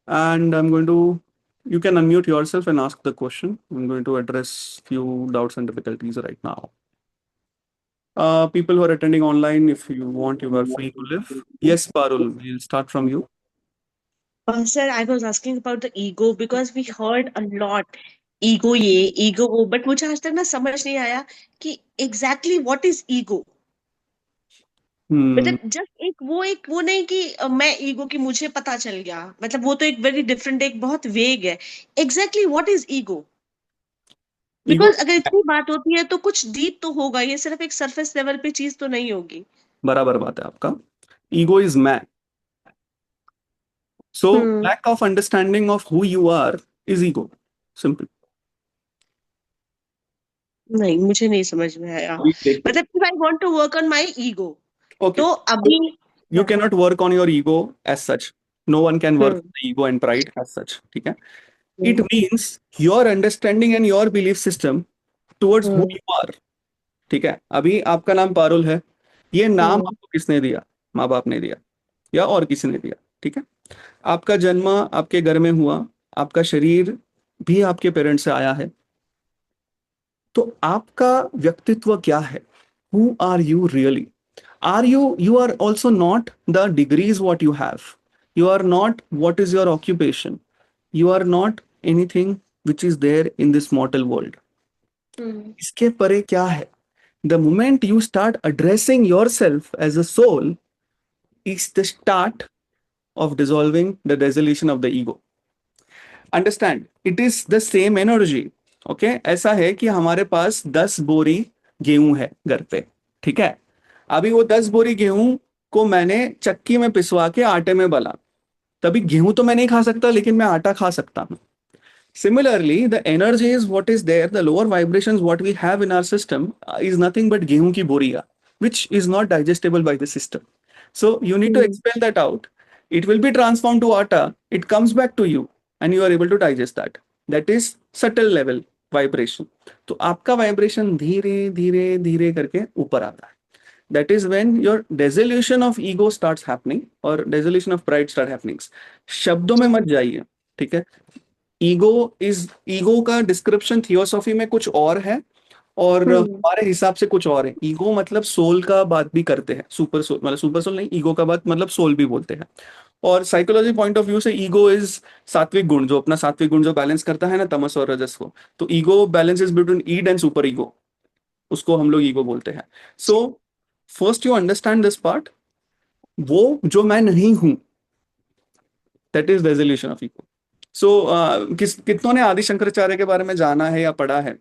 and I'm going to. You can unmute yourself and ask the question. I'm going to address few doubts and difficulties right now. People who are attending online, if you want, you are free to live. Yes, Parul, we'll start from you. Sir, I was asking about the ego because we heard a lot ego ये ego वो but मुझे आज तक ना समझ नहीं आया कि exactly what is ego. Hmm. मतलब जस्ट एक वो नहीं कि मैं ईगो की मुझे पता चल गया मतलब वो तो एक वेरी डिफरेंट एक बहुत वेग है exactly what is ego ego because अगर इतनी बात होती है तो कुछ डीप तो होगा ये सिर्फ एक सरफेस लेवल पे चीज तो नहीं होगी बराबर बात है आपका. Ego is मैं. So hmm lack of understanding of who you are is ego. Simple. नहीं मुझे नहीं समझ में आया अभी देखो. मतलब if I want to work on my ego Okay. तो So अभी you हाँ cannot work on your ego as such. No one can work hmm on the ego and pride as such. ठीक है? It hmm means your understanding and your belief system towards who hmm you are. ठीक है? अभी आपका नाम पारुल है. ये नाम हम्म आपको किसने दिया? माँ बाप ने दिया या और किसी ने दिया. ठीक है? आपका जन्म आपके घर में हुआ. आपका शरीर भी आपके पेरेंट्स से आया है. तो आपका व्यक्तित्व क्या है? Who are you really? Are you are also not the degrees what you have. You are not what is your occupation. You are not anything which is there in this mortal world. Hmm इसके परे क्या है? The moment you start addressing yourself as a soul is the start of dissolving the dissolution of the ego. Understand it is the same energy. Okay, ऐसा है कि हमारे पास 10 बोरी गेहूं है घर पे. ठीक है? अभी वो 10 बोरी गेहूं को मैंने चक्की में पिसवा के आटे में बला. तभी गेहूं तो मैं नहीं खा सकता, लेकिन मैं आटा खा सकता हूं. Similarly, the energy is what is there, the lower vibrations what we have in our system is nothing but गेहूं की बोरिया, which is not digestible by the system. So you need to hmm expel that out. It will be transformed to atta. It comes back to you, and you are able to digest that. That is subtle level vibration. तो आपका vibration धीरे धीरे धीरे करके ऊपर आता है. That is when your dissolution of ego starts happening or dissolution of pride start happening. शब्दों में मत जाइए. ठीक है? ईगो का डिस्क्रिप्शन थियोसॉफी में कुछ और है और Hmm. हमारे हिसाब से कुछ और है। ईगो मतलब सोल का बात भी करते हैं, सुपर सोल मतलब सुपर सोल नहीं, ईगो का बात मतलब सोल भी बोलते हैं। और साइकोलॉजी पॉइंट ऑफ व्यू से ईगो इज सात्विक गुण, जो अपना सात्विक गुण जो बैलेंस करता है ना तमस और रजस को। तो ego balance is between id and superego, उसको हम लोग ईगो बोलते हैं। So first you understand this part, वो जो मैं नहीं हूं, that is resolution of ego. So कितनों ने आदि शंकराचार्य के बारे में जाना है या पढ़ा है?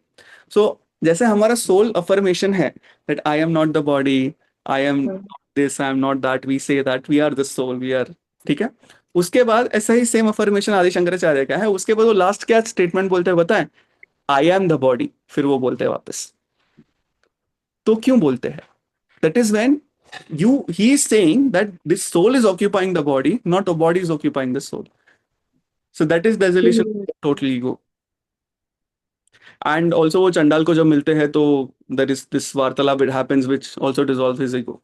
सो जैसे हमारा सोल अफर्मेशन है that I am not the body, I am Hmm. This, I am not that, we say that we are the soul, we are, ठीक है। उसके बाद ऐसा ही सेम अफर्मेशन आदि शंकराचार्य का है। उसके बाद वो लास्ट क्या स्टेटमेंट बोलते हैं बताएं? आई एम द बॉडी, फिर वो बोलते हैं वापस। तो क्यों बोलते हैं? That is when you he is saying that this soul is occupying the body, not the body is occupying the soul. So that is the resolution Hmm. of total ego. And also वो चंडाल को जब मिलते हैं तो there is this वार्तालाप it happens which also dissolves his ego.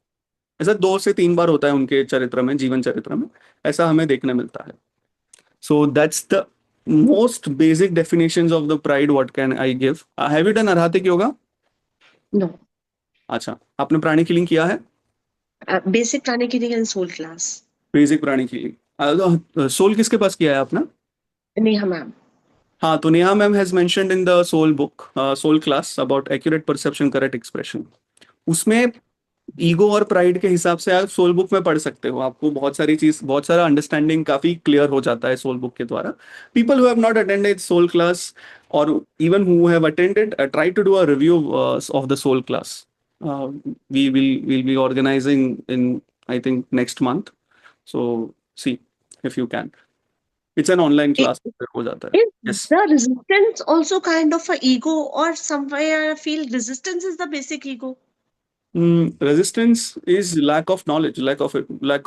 ऐसा 2 से 3 बार होता है उनके चरित्र में, जीवन चरित्र में, ऐसा हमें देखने मिलता है। So that's the most basic definitions of the pride what can I give. Have you done Arhatic yoga? No. अच्छा, आपने प्राणी कीलिंग किया है? Basic Pranic and soul class. Basic pranic healing soul किसके पास किया है आपने? Neha ma'am. हाँ, तो Neha ma'am has mentioned in the soul book, soul class about accurate perception correct expression. उसमें ईगो और प्राइड के हिसाब से आप सोल बुक में पढ़ सकते हो, आपको बहुत सारी चीज, बहुत सारा अंडरस्टैंडिंग काफी क्लियर हो जाता है सोल बुक के द्वारा। People who have not attended soul class और even who have attended, try to do a review of the soul class. We will be organising in, I think next month. So see if you can, it's an online I- class हो जाता है। Is yes. the resistance also kind of a ego, or somewhere I feel resistance is the basic ego? Resistance is lack of knowledge, lack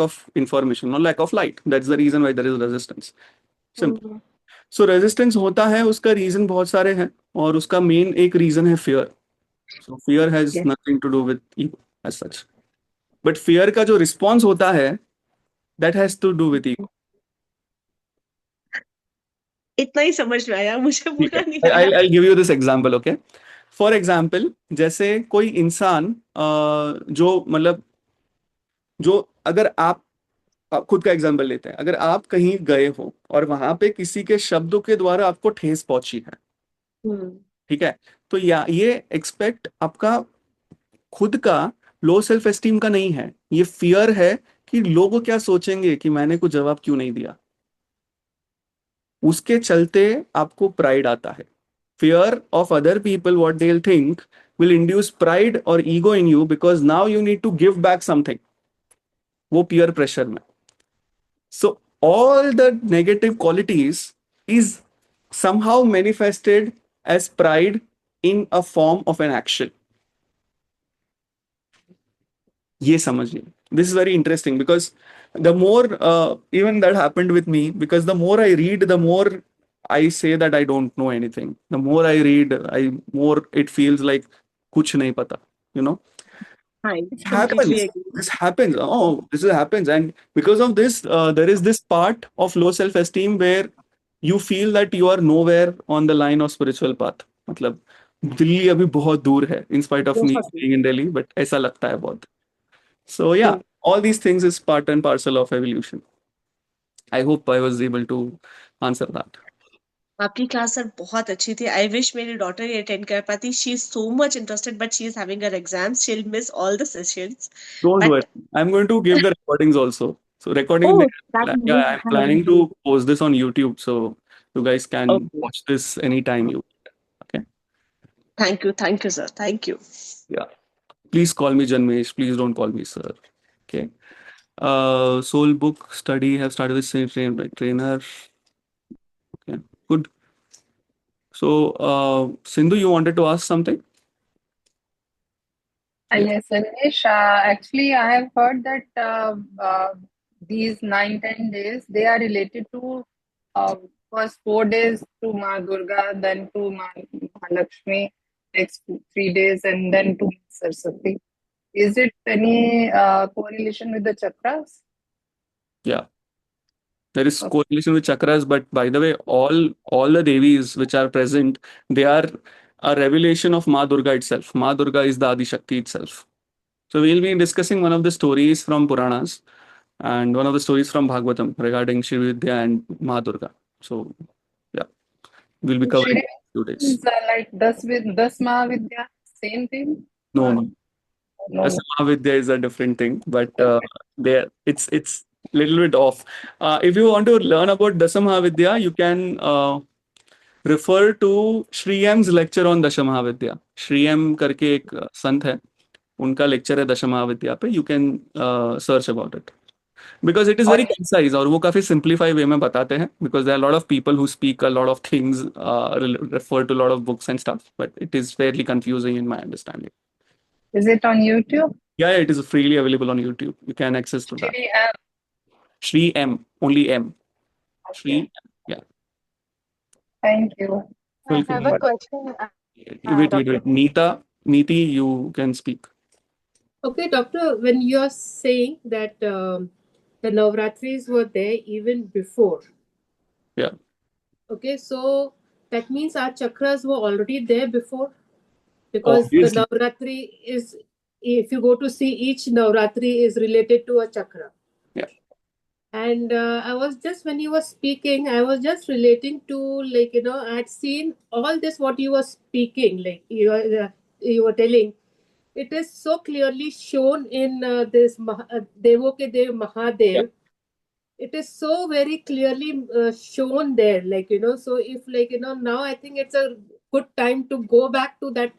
of information, or lack of light. That's the reason why there is resistance. Simple. Hmm. So resistance होता है, उसका reason बहुत सारे हैं, और उसका main एक reason है fear. So fear has Yes. nothing to do with ego as such. But fear का जो response होता है, that has to do with ego. इतना ही समझ में आया, मुझे ठीक है, पूरा नहीं आया. I'll give you this example, okay? For example, जैसे कोई इंसान जो मतलब जो अगर आप खुद का एग्जाम्पल लेते हैं, अगर आप कहीं गए हो और वहां पे किसी के शब्दों के द्वारा आपको ठेस पहुंची है, Hmm. ठीक है, तो या ये एक्सपेक्ट आपका खुद का लो सेल्फ एस्टीम का नहीं है, ये फियर है कि लोग क्या सोचेंगे कि मैंने कुछ जवाब क्यों नहीं दिया। उसके चलते आपको प्राइड आता है। Fear of other people what they will think will induce pride और ego in you, because now you need to give back something, वो पीयर प्रेशर में। So all the negative qualities is somehow manifested as pride in a form of an action. ये समझिए, this is very interesting because the more even that happened with me, because the more I read, the more I say that I don't know anything. The more I read, I more it feels like कुछ नहीं पता, you know. I It completely happens. agree. This happens. Oh, this happens, and because of this, there is this part of low self-esteem where you feel that you are nowhere on the line of spiritual path. मतलब दिल्ली अभी बहुत दूर है, in spite of me बहुत ही. being in Delhi, but ऐसा लगता है बहुत. So yeah, Hmm. all these things is part and parcel of evolution. I hope I was able to answer that. आपकी क्लास सर बहुत अच्छी थी. आई विश मेरी डॉटर ये अटेंड कर पाती. She is so much interested but she is having her exams. She will miss all the sessions. Don't worry. But I'm going to give the recordings also. So recording, oh that yeah, would I'm be planning great. to post this on YouTube, so you guys can okay. watch this anytime you. Okay. Thank you sir, thank you. Yeah. Please call me Janmesh. Please don't call me sir. Okay. Soul book study have started with same trainer. Okay. Good. So, Sindhu, you wanted to ask something? Yes. Yes, Anish. Actually, I have heard that these 9-10 days they are related to uh, first 4 days to Ma Durga, then to Mahalakshmi, next 3 days, and then to Saraswati. Is it any correlation with the chakras? Yeah. There is Okay. correlation with chakras, but by the way, all the devis which are present, they are a revelation of Ma Durga itself. Ma Durga is the Adi Shakti itself. So we'll be discussing one of the stories from Puranas and one of the stories from Bhagavatam regarding Shri Vidya and Ma Durga. So yeah, we'll be covering Shri it in 2 days. is like Das Mahavidya, same thing? No, Or no. no? Dasama Vidya is a different thing, but there it's little bit off. If you want to learn about Dasama Vidya, you can refer to Shree M's lecture on Dashamahavidya. Shree M करके एक संत है, उनका lecture है दशमहाविद्या पे. You can search about it because it is Or very concise और वो काफी simplify way में बताते हैं because there are a lot of people who speak a lot of things, refer to a lot of books and stuff, but it is fairly confusing in my understanding. is it on YouTube? Yeah, it is freely available on YouTube. You can access to that. Shri Shree M, only M. Shree, Okay. yeah. Thank you. I have a Welcome. question, Wait. Doctor. Niti, you can speak. Okay, doctor, when you are saying that the Navratris were there even before, Yeah. okay, so that means our chakras were already there before, because the Obviously. Navratri is, if you go to see, each Navratri is related to a chakra. Yeah. And I was just, when you were speaking, I was just relating to, like, I had seen all this, what you were speaking, like you were telling. It is so clearly shown in this Devo Ke Dev Mahadev. Yeah. It is so very clearly shown there, like, so if, like, now I think it's a good time to go back to that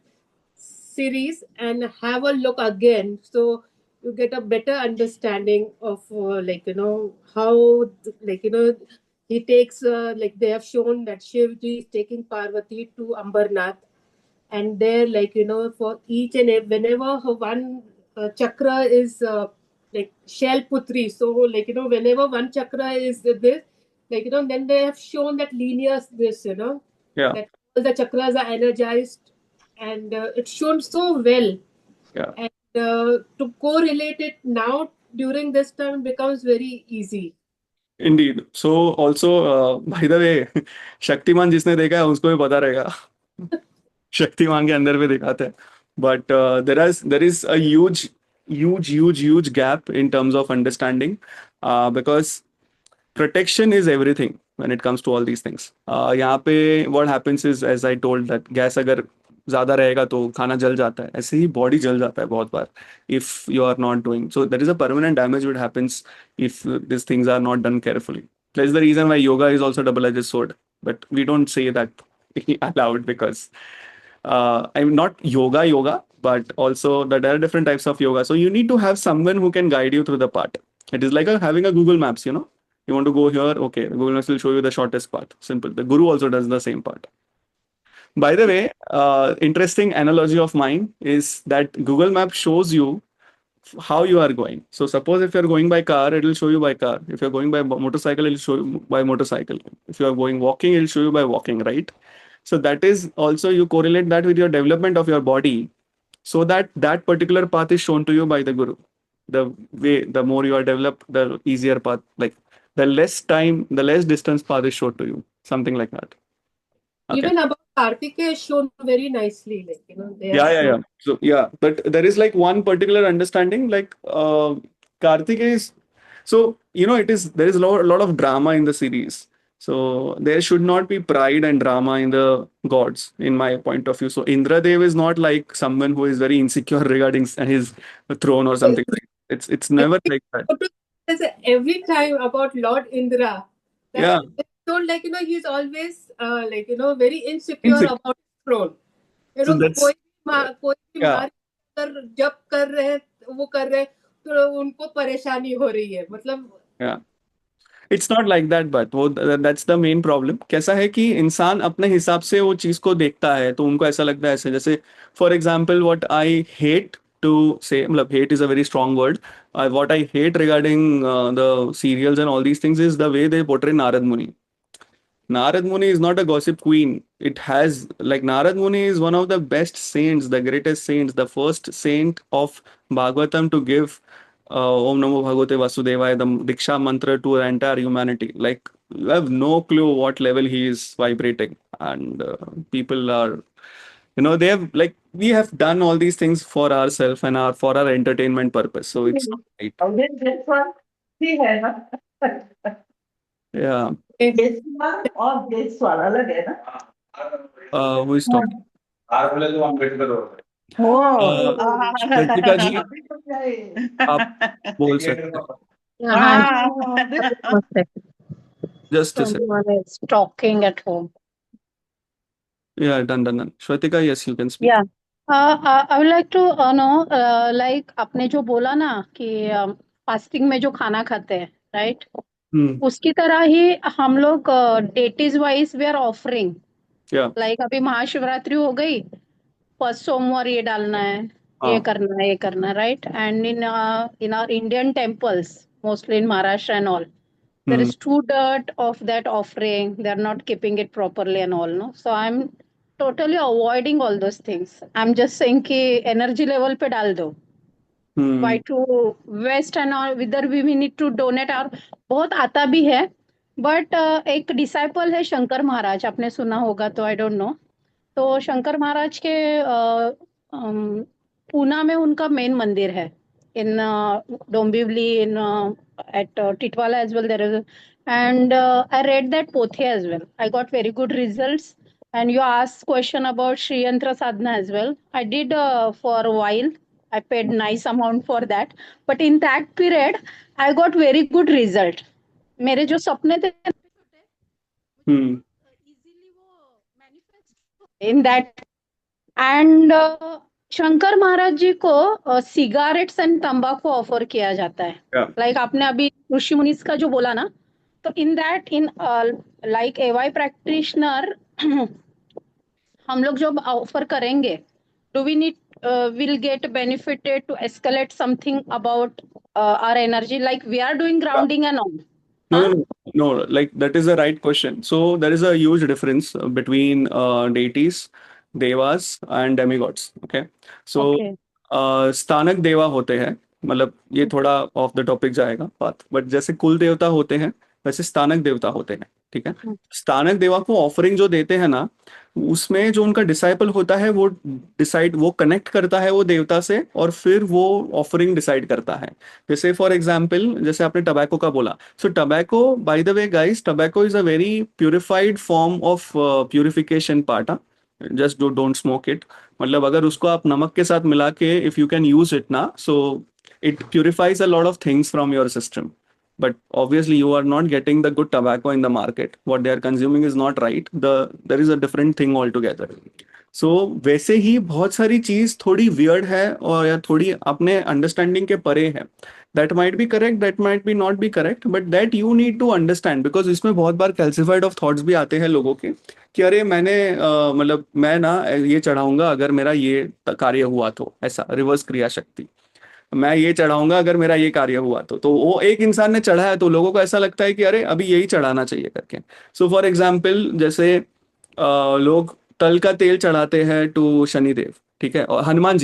series and have a look again, so you get a better understanding of like, how, like, he takes, like they have shown that Shivji is taking Parvati to Ambarnath, and there, like, for each and every, whenever one chakra is like Shailaputri, so, like, whenever one chakra is this, like, then they have shown that linear this, Yeah. that all the chakras are energized, and it's shown so well. Yeah. And to correlate it now during this time becomes very easy. Indeed. So also, by the way, Shaktimaan जिसने देखा है उसको भी पता रहेगा. शक्तिमान के अंदर भी दिखाते हैं. But there is a huge gap in terms of understanding, because protection is everything when it comes to all these things. यहाँ पे what happens is, as I told, that gas अगर ज़्यादा रहेगा तो खाना जल जाता है, ऐसे ही बॉडी जल जाता है बहुत बार if you are not doing so. There is a permanent damage which happens if these things are not done carefully. That's the reason why yoga is also double-edged sword, but we don't say that aloud because I'm not yoga, but also that there are different types of yoga. So you need to have someone who can guide you through the path. It is like having a Google Maps, You want to go here, okay, Google Maps will show you the shortest path. Simple. The Guru also does the same part. By the way, interesting analogy of mine is that Google Maps shows you how you are going. So suppose if you're going by car, it will show you by car. If you're going by motorcycle, it will show you by motorcycle. If you are going walking, it will show you by walking, right? So that is also, you correlate that with your development of your body, so that that particular path is shown to you by the Guru. The way, the more you are developed, the easier path, like the less time, the less distance path is shown to you. Something like that. Okay. Even about Arhatic is shown very nicely, like, they have Yeah. shown. So yeah, but there is like one particular understanding, like Karthik is, so it is, there is a lot of drama in the series. So there should not be pride and drama in the gods, in my point of view. So Indra Dev is not like someone who is very insecure regarding his throne or something. It's never like that. Every time about Lord Indra, that Yeah. it's told, like, he's always like, very insecure Insecure. about his throne. So that's, कोई भी yeah. मार कर जब कर रहे हैं, वो कर रहे हैं, तो उनको परेशानी हो रही है, मतलब. Yeah. It's not like that, but वो दैट्स द मेन प्रॉब्लम. कैसा है कि इंसान अपने हिसाब से वो चीज को देखता है, तो उनको ऐसा लगता है ऐसे. जैसे for example, what I hate to say, मतलब hate is a very strong word. What I hate regarding the serials and all these things is the way they portray Narad Muni. Narad Muni is not a gossip queen. It has, like, Narad Muni is one of the best saints, the greatest saints, the first saint of Bhagavatam to give Om Namo Bhagavate Vasudevaya, the Diksha mantra, to the entire humanity. Like, you have no clue what level he is vibrating. And people are They have like we have done all these things for ourselves and for our entertainment purpose. So it's not right. this one भी है ना Yeah. this one और this one अलग है ना Who is talking? Oh. श्वेतिका जी, आप बोल सकते हैं. Yeah, hi. This One second. Just a second. Someone is talking at home. Yeah, done. Shwetika, yes, you can speak. Yeah. I would like to know, like आपने जो बोला ना कि fasting में जो खाना खाते हैं, right? उसकी तरह ही हम लोग deities wise we are offering. Yeah. Like अभी महाशिवरात्रि हो गई, फर्स्ट सोमवार ये डालना है, ये करना है, ये करना है, right? And in our Indian temples, mostly in Maharashtra and all, there is too dirt of that offering, they're not keeping it properly and all, no? So I'm totally avoiding all those things. I'm just saying कि energy level पे डाल दो. Why to waste and all, whether we need to donate, और बहुत आता भी है, but एक डिसाइपल है शंकर महाराज, आपने सुना होगा तो आई डोंट नो. तो शंकर महाराज के पूना में उनका मेन मंदिर है, in Dombivli, in at Titwala as well there is, and I read that Pothe as well. I got very good results. And you asked question about Shree Yantra Sadhana as well. I did for a while. I paid nice amount for that. But in that period, I got very good result. मेरे जो सपने थे easily वो manifest in that. And Shankar Maharaj जी को cigarettes and तंबाकू offer किया जाता है. लाइक आपने अभी ऋषि मुनिस का जो बोला ना, तो in that, in like AY practitioner हम लोग जब ऑफर करेंगे, do we need will get benefited to escalate something about our energy, like we are doing grounding and all? No, like that is the right question. So there is a huge difference between deities, devas and demigods. Okay. So स्थानक देवा होते हैं, मतलब ये थोड़ा of the topic जाएगा बात, but जैसे कुल देवता होते हैं वैसे स्थानक देवता होते हैं. ठीक है. स्थानक देवा को ऑफरिंग जो देते हैं ना, उसमें जो उनका डिसाइपल होता है वो कनेक्ट करता है वो देवता से, और फिर वो ऑफरिंग डिसाइड करता है. जैसे फॉर एग्जाम्पल, जैसे आपने टबैको का बोला, so tobacco, by the way guys, tobacco is a very purified form of purification part. Just don't smoke it. मतलब अगर उसको आप नमक के साथ मिला के if you can use it ना, so it purifies a lot of things from your system. But obviously you are not getting the good tobacco in the market. What they are consuming is not right. There is a different thing altogether. So वैसे ही बहुत सारी चीज थोड़ी weird है और या थोड़ी अपने understanding के परे है. That might be correct, that might be not be correct, but that you need to understand, because इसमें बहुत बार calcified of thoughts भी आते हैं लोगों के कि अरे मैंने मतलब मैं ना ये चढ़ाऊंगा अगर मेरा ये कार्य हुआ तो, ऐसा रिवर्स क्रिया शक्ति, मैं ये चढ़ाऊंगा अगर मेरा ये कार्य हुआ तो वो एक इंसान ने चढ़ाया तो लोगों को ऐसा लगता है कि अरे अभी यही चढ़ाना चाहिए करके. सो फॉर एग्जाम्पल, जैसे लोग तल का तेल चढ़ाते हैं टू शनिदेव. ठीक है. और हनुमान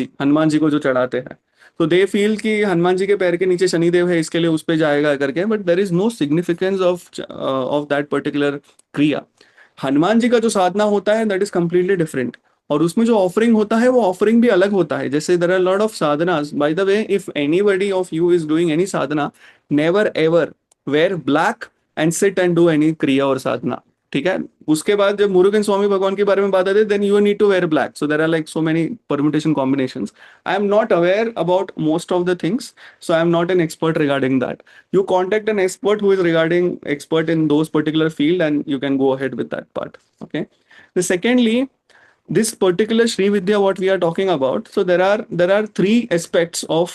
जी को जो चढ़ाते हैं, तो दे फील कि हनुमान जी के पैर के नीचे शनिदेव है, इसके लिए उस पे जाएगा करके, but there is no significance of that particular kriya. Hanuman जी का जो साधना होता है दैट इज कंप्लीटली डिफरेंट, और उसमें जो ऑफरिंग होता है वो ऑफरिंग भी अलग होता है. जैसे देयर आर लॉट ऑफ साधनास. By the way, if anybody of you is doing any sadhana, never ever wear black and sit and do any kriya और साधना. ठीक है. उसके बाद जब मुरुगन स्वामी भगवान के बारे में बात आती है, then you need to wear black. So there are like so many permutation combinations. I am not aware about most of the things, so I am not an expert regarding that. You contact an expert who is regarding expert in those particular field, and you can go ahead with that part. Okay. The secondly, this particular Sri Vidya what we are talking about, so there are three aspects of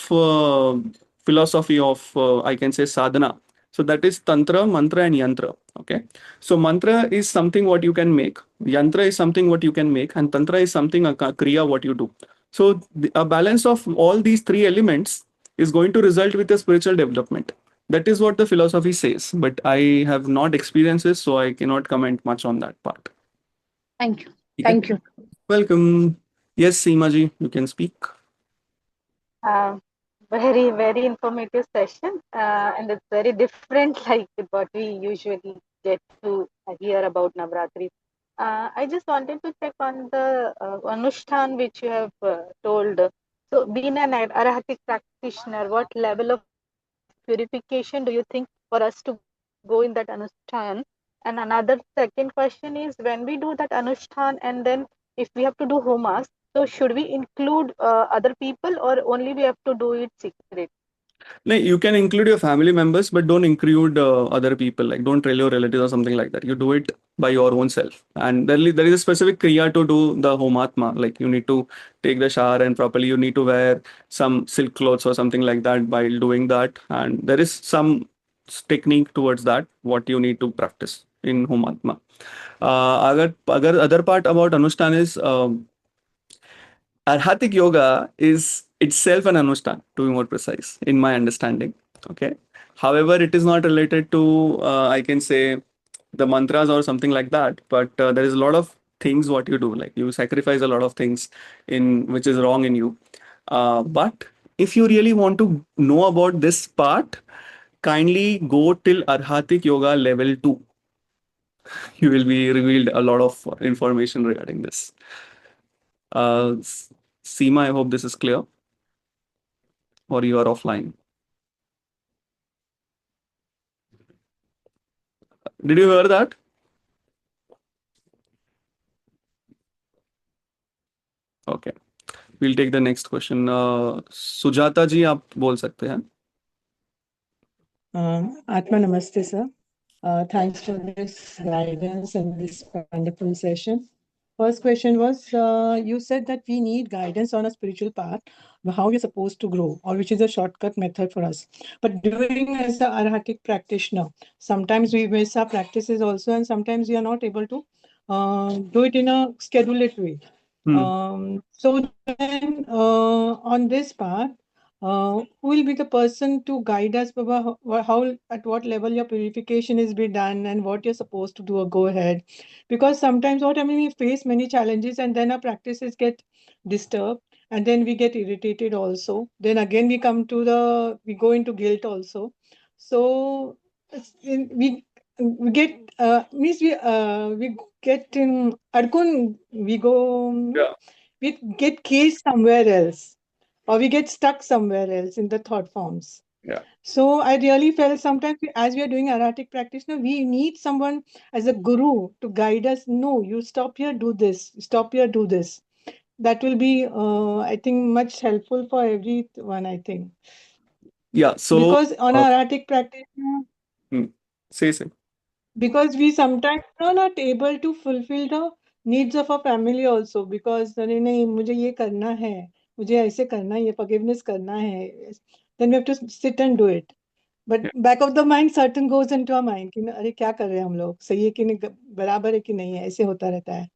philosophy of I can say sadhana. So that is tantra, mantra and yantra. Okay. So mantra is something what you can make, yantra is something what you can make, and tantra is something a kriya what you do. So a balance of all these three elements is going to result with a spiritual development. That is what the philosophy says, but I have not experienced this, so I cannot comment much on that part. Thank you. Okay. Thank you. Welcome. Yes, Seema ji, you can speak. Very, very informative session, and it's very different like what we usually get to hear about Navratri. I just wanted to check on the Anushthan which you have told. So, being an Arhatic practitioner, what level of purification do you think for us to go in that Anushthan? And another second question is when we do that Anushthan and then if we have to do homas, so should we include other people or only we have to do it secret? No, you can include your family members, but don't include other people. Like, don't tell your relatives or something like that. You do it by your own self. And there is a specific kriya to do the homatma. Like, you need to take the shower and properly. You need to wear some silk clothes or something like that while doing that. And there is some technique towards that. What you need to practice in homatma. अगर other part about Anushthan is Arhatic yoga is itself an anushthan, to be more precise, in my understanding. Okay. However, it is not related to, I can say, the mantras or something like that. But there is a lot of things what you do. Like you sacrifice a lot of things in which is wrong in you. But if you really want to know about this part, kindly go till Arhatic yoga level 2. You will be revealed a lot of information regarding this. Seema, I hope this is clear, or you are offline. Did you hear that? Okay. We'll take the next question. Sujata ji, आप बोल सकते हैं. Atma Namaste, sir. Thanks for this guidance and this wonderful session. First question was, you said that we need guidance on a spiritual path, how you're supposed to grow, or which is a shortcut method for us. But doing as an Arhatic practitioner, sometimes we miss our practices also, and sometimes we are not able to do it in a scheduled way. So then, on this part, who will be the person to guide us, Baba? How, at what level your purification is be done, and what you're supposed to do or go ahead? Because sometimes what I mean, we face many challenges, and then our practices get disturbed, and then we get irritated also. Then again, we go into guilt also. So we get means we get in Adkun, we go Yeah. we get caged somewhere else, or we get stuck somewhere else in the thought forms. Yeah. So I really felt sometimes as we are doing erratic practitioner, we need someone as a guru to guide us. No, you stop here, do this. Stop here, do this. That will be, I think, much helpful for everyone, I think. Yeah. So, Because on erratic practitioner, say. because we sometimes are not able to fulfill the needs of our family also, because अरे नहीं मुझे ये करना है, मुझे ऐसे करना है, ये forgiveness करना है, then we have to sit and do it. But back of the mind certain goes into our mind कि अरे क्या कर रहे हैं हम लोग, सही है कि नहीं, बराबर है कि नहीं है, ऐसे होता रहता है.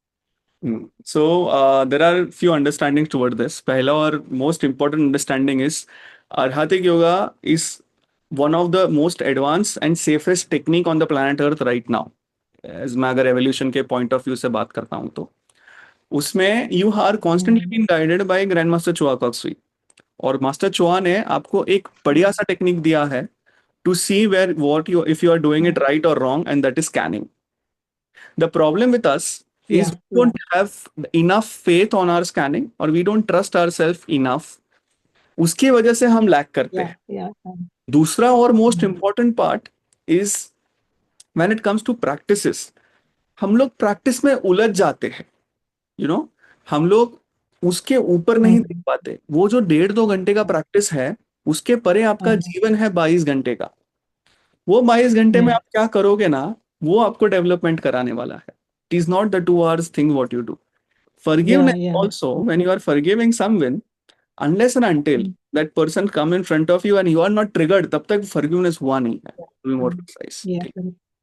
So there are few understandings toward this. Pehla or most important understanding is Arhatic yoga is one of the most advanced and safest technique on the planet Earth right now. As मैं अगर evolution के point of view से बात करता हूँ तो उसमें you are constantly being guided by Grandmaster Chua Koksui. और मास्टर चोहा ने आपको एक बढ़िया सा टेक्निक दिया है to see where what you if you are doing it right or wrong, and that is scanning. The problem with us is we don't have enough faith on our scanning, or we don't trust ourselves enough. उसकी वजह से हम lack करते हैं. दूसरा और most important part is when it comes to practices, हम लोग प्रैक्टिस में उलझ जाते हैं. हम लोग उसके ऊपर नहीं देख पाते. वो जो 1.5-2 घंटे का प्रैक्टिस है, उसके परे आपका जीवन है 22 घंटे का. वो 22 घंटे में आप क्या करोगे ना, वो आपको डेवलपमेंट कराने वाला है. It is not the 2 hours thing what you do. Forgiveness also, when you are forgiving someone, unless and until that person come in front of you and you are not triggered, तब तक forgiveness हुआ नहीं है. To be more precise.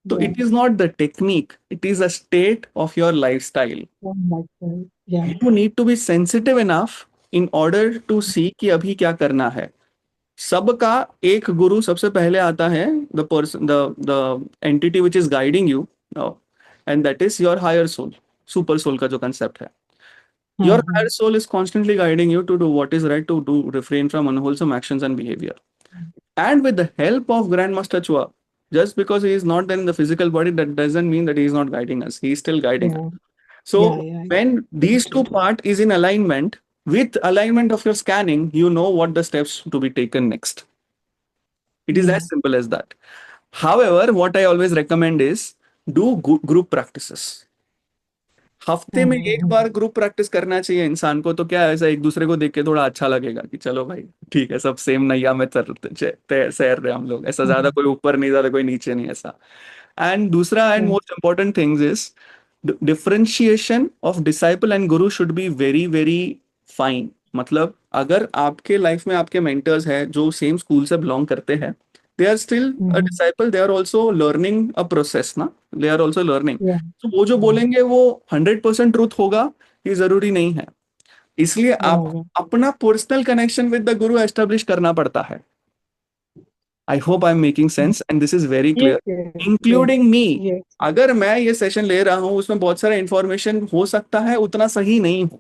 So it is not the technique, it is a state of your lifestyle. You need to be sensitive enough in order to see कि अभी क्या करना है. सबका एक गुरु सबसे पहले आता है, the person, the entity which is guiding you, and that is your higher soul, super soul का जो concept है. Your higher soul is constantly guiding you to do what is right, to do refrain from unwholesome actions and behavior. And with the help of Grandmaster Chua, just because he is not there in the physical body, that doesn't mean that he is not guiding us. He is still guiding us. So Yeah. when these two part is in alignment, with alignment of your scanning, you know what the steps to be taken next. It is as simple as that. However, what I always recommend is do group practices. हफ्ते में एक बार group practice करना चाहिए इंसान को, तो क्या है, ऐसा एक दूसरे को देख के थोड़ा अच्छा लगेगा कि चलो भाई ठीक है, सब सेम नैया में तैर रहे हम लोग, ऐसा ज्यादा कोई ऊपर नहीं, ज्यादा कोई नीचे नहीं, ऐसा. एंड दूसरा and most important things is differentiation of disciple and guru should be very very fine. मतलब अगर आपके लाइफ में आपके मेंटर्स हैं जो सेम स्कूल से बिलोंग करते हैं, they are still a disciple, they are also learning a process ना, दे आर ऑल्सो लर्निंग. तो वो जो बोलेंगे वो 100% ट्रूथ होगा ये जरूरी नहीं है. इसलिए आप अपना personal connection with the Guru establish करना पड़ता है. I hope I am making sense and this is very clear, including me. अगर मैं ये सेशन ले रहा हूं उसमें बहुत सारा इंफॉर्मेशन हो सकता है उतना सही नहीं हो,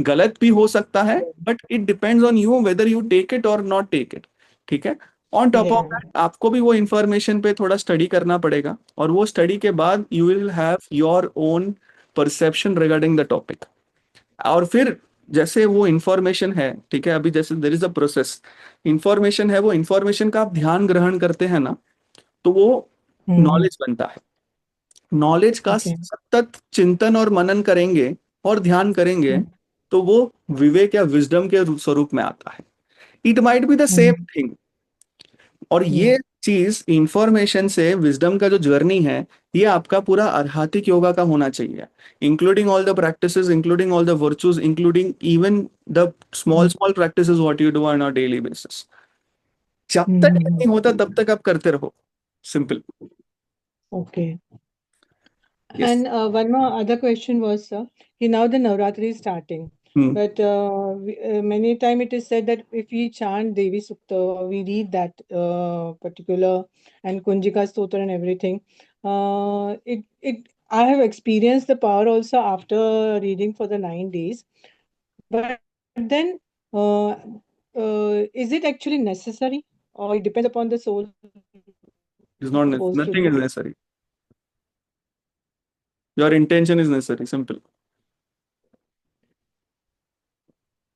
गलत भी हो सकता है, but it depends on you whether you take it और नॉट टेक इट. ठीक है. ऑन टॉप ऑफ दैट आपको भी वो इंफॉर्मेशन पे थोड़ा स्टडी करना पड़ेगा, और वो स्टडी के बाद you will have your own perception regarding the topic. और फिर जैसे वो इंफॉर्मेशन है, ठीक है, अभी जैसे there is a process, information है, वो इंफॉर्मेशन का आप ध्यान ग्रहण करते हैं ना, तो वो नॉलेज बनता है. नॉलेज का सतत चिंतन और मनन करेंगे और ध्यान करेंगे तो वो विवेक या विजडम के स्वरूप में आता है. It might be the same thing. और ये चीज इंफॉर्मेशन से विजडम का जो जर्नी है, ये आपका पूरा अर्हातिक योगा का होना चाहिए, including all the practices, including all the virtues, including even the small small practices what you do on a daily basis. जब तक ये नहीं होता तब तक आप करते रहो. Simple. Okay. Yes. And one more other question was, sir, now the Navratri is starting, but many time it is said that if we chant Devi Sukta, we read that particular and Kunjika Stotra and everything. I have experienced the power also after reading for the 9 days. But then, is it actually necessary, or it depends upon the soul? It's not nothing is necessary. Your intention is necessary. Simple.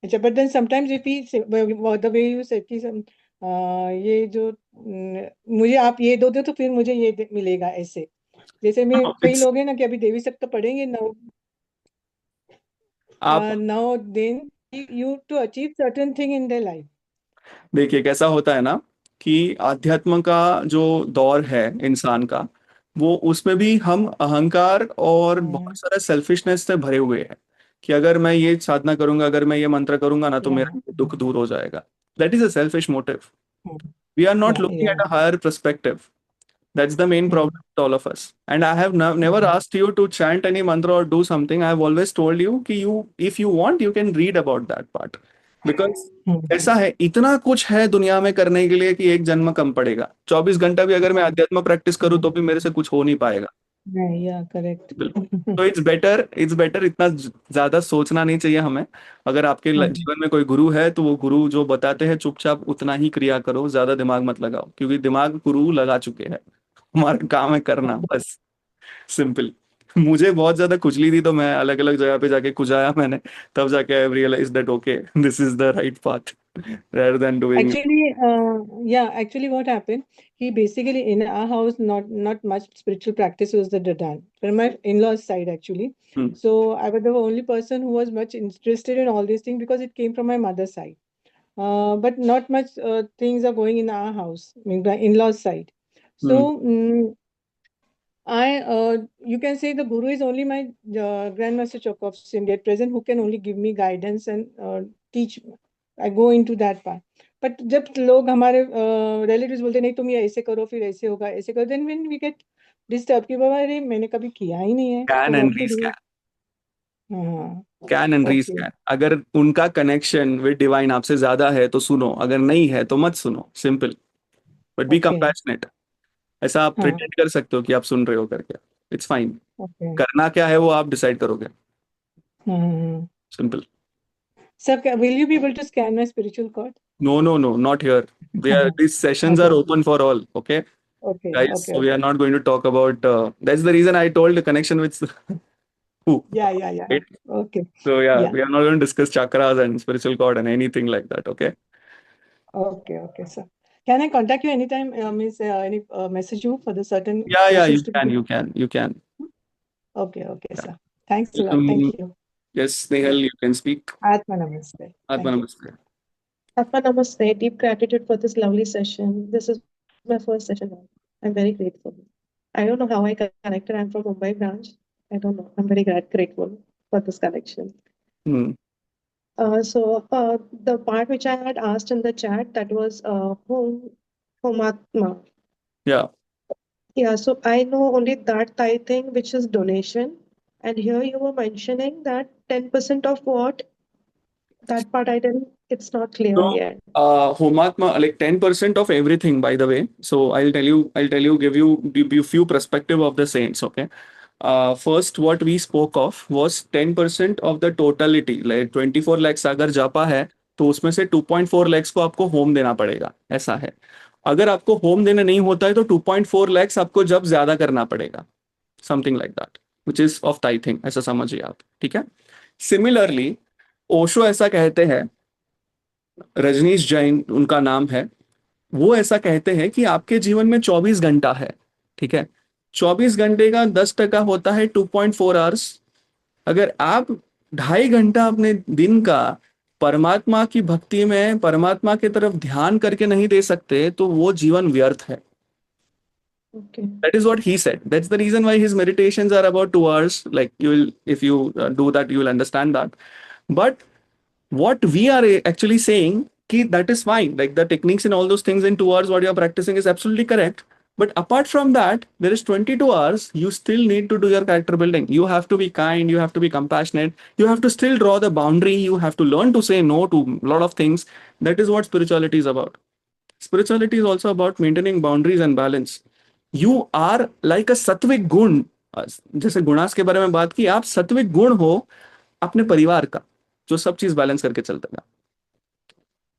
But then sometimes if we say, the way you said कि ये जो मुझे आप ये दो तो फिर मुझे ये मिलेगा, ऐसे जैसे मैं कई लोग हैं ना कि अभी देवी सप्ताह पढ़ेंगे now then you to achieve certain thing in their life. देखिए कैसा होता है ना कि आध्यात्म का जो दौर है इंसान का, वो उसमें भी हम अहंकार और बहुत सारा सेल्फिशनेस से भरे हुए हैं कि अगर मैं ये साधना करूंगा, अगर मैं ये मंत्र करूंगा ना, तो मेरा दुख दूर हो जाएगा. That is a selfish motive. We are not looking at a higher perspective. That's the main problem with all of us. And I have never asked you to chant any mantra or do something. I have always told you कि if you want, you can read about that part. Because ऐसा है, इतना कुछ है दुनिया में करने के लिए कि एक जन्म कम पड़ेगा. 24 घंटा भी अगर मैं अध्यात्म प्रैक्टिस करूँ तो भी मेरे से कुछ हो नहीं पाएगा. Yeah, correct. तो इट्स बेटर इतना ज्यादा सोचना नहीं चाहिए हमें. अगर आपके जीवन में कोई गुरु है तो वो गुरु जो बताते हैं चुपचाप उतना ही क्रिया करो, ज्यादा दिमाग मत लगाओ, क्योंकि दिमाग गुरु लगा चुके हैं. हमारा काम है करना बस. सिंपल. मुझे बहुत ज्यादा खुजली थी तो मैं अलग अलग जगह पे जाके खुजाया मैंने, तब जाके I realise that okay this is the right path rather than doing Actually, what happened? He basically in our house, not much spiritual practice was done from my in-laws side actually. So I was the only person who was much interested in all these things because it came from my mother's side. But not much things are going in our house, I mean, the in-laws side. So you can say the guru is only my Grandmaster Chokovs in at present, who can only give me guidance and teach. I go into that path. But जब लोग हमारे relatives बोलते नहीं तुम ये ऐसे करो फिर ऐसे होगा ऐसे करो, then when we get disturbed कि बाबा अरे मैंने कभी किया ही नहीं है, can तो and what to do? rescan. Can and rescan. अगर उनका कनेक्शन विद डिवाइन आपसे ज्यादा है तो सुनो, अगर नहीं है तो मत सुनो. सिंपल. But B compassionate. ऐसा आप प्रिटेंड कर सकते हो कि आप सुन रहे हो करके. It's fine. करना क्या है वो आप डिसाइड करोगे. Simple. Sir, will you be able to scan my spiritual cord? No, not here. These sessions are open for all. Okay. Guys, so we are not going to talk about. That's the reason I told the connection with Who? Yeah, yeah, yeah. Right? Okay. So yeah, Yeah. we are not going to discuss chakras and spiritual cord and anything like that. Okay. Okay, okay, sir. Can I contact you anytime, Miss, any message you for the certain Yeah, questions you to can, be? you can, you can. Okay, okay, Yeah. sir. Thanks a lot. Welcome. Thank you. Yes, Yeah. Nehal, you can speak. Atma Namaste. Atma Thank you. Namaste. Appa Namaste. Deep gratitude for this lovely session. This is my first session now. I'm very grateful. I don't know how I connected. I'm from Mumbai branch. I don't know. I'm very grateful for this connection. Hmm. The part which I had asked in the chat, that was Homatma. Yeah. Yeah, so I know only that Thai thing, which is donation. And here you were mentioning that 10% of what? That part I didn't, it's not clear So, yet. Homatma, like 10% of everything, by the way. So give you few perspective of the saints. Okay. First, what we spoke of was 10% of the totality. Like 24 lakhs अगर जापा है, तो उसमें से 2.4 lakhs को आपको home देना पड़ेगा. ऐसा है. अगर आपको होम देना नहीं होता है, तो 2.4 lakhs आपको जब ज्यादा करना पड़ेगा. Something like that, which is of tithing. ऐसा समझिए आप. ठीक है. Similarly, ओशो ऐसा कहते हैं, रजनीश जैन उनका नाम है, वो ऐसा कहते हैं कि आपके जीवन में 24 घंटा है. ठीक है. 24 घंटे का 10% होता है 2.4 आवर्स. अगर आप 2.5 घंटा अपने दिन का परमात्मा की भक्ति में, परमात्मा की तरफ ध्यान करके नहीं दे सकते, तो वो जीवन व्यर्थ है. Okay. That is what he said. That's the reason why his meditations are about 2 hours. Like you will, if you do that, you will understand that. But what we are actually saying, ki that is fine. Like the techniques and all those things in 2 hours, what you are practicing is absolutely correct. But apart from that, there is 22 hours. You still need to do your character building. You have to be kind. You have to be compassionate. You have to still draw the boundary. You have to learn to say no to a lot of things. That is what spirituality is about. Spirituality is also about maintaining boundaries and balance. You are like a sattvic गुण. जैसे गुणास के बारे में बात की, आप सत्विक गुण हो अपने परिवार का, जो सब चीज बैलेंस करके चलता है.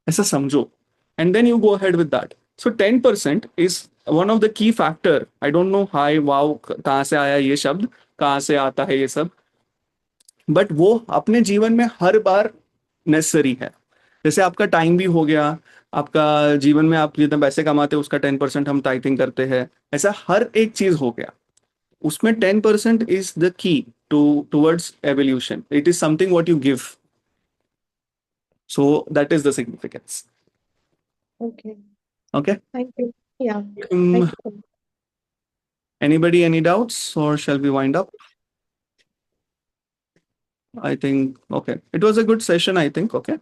ऐसा समझो. And then you go ahead with that. So 10% is one of the key factor. I don't know how, wow, कहाँ से आया ये शब्द, कहाँ से आता है ये सब. बट वो अपने जीवन में हर बार नेसेसरी है. जैसे आपका टाइम भी हो गया, आपका जीवन में आप जितना पैसे कमाते हैं उसका 10% हम टाइपिंग करते हैं. ऐसा हर एक चीज हो गया. उसमें 10% is the key towards evolution. It is something what you give. So that is the significance. Okay. Okay. Thank you. Yeah. Thank you. Anybody, any doubts, or shall we wind up? I think, okay. It was a good session, I think. Okay.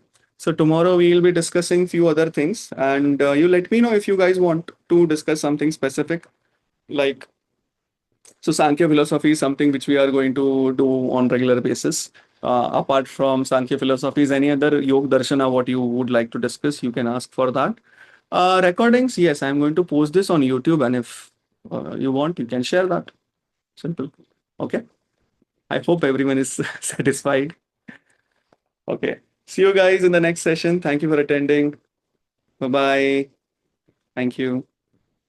So tomorrow we will be discussing few other things, and you let me know if you guys want to discuss something specific. Like, so Sankhya philosophy is something which we are going to do on regular basis. Apart from Sankhya philosophies, any other Yoga Darshana, what you would like to discuss, you can ask for that. Recordings, yes, I'm going to post this on YouTube, and if you want, you can share that. Simple. Okay. I hope everyone is satisfied. Okay. See you guys in the next session. Thank you for attending. Bye bye. Thank you.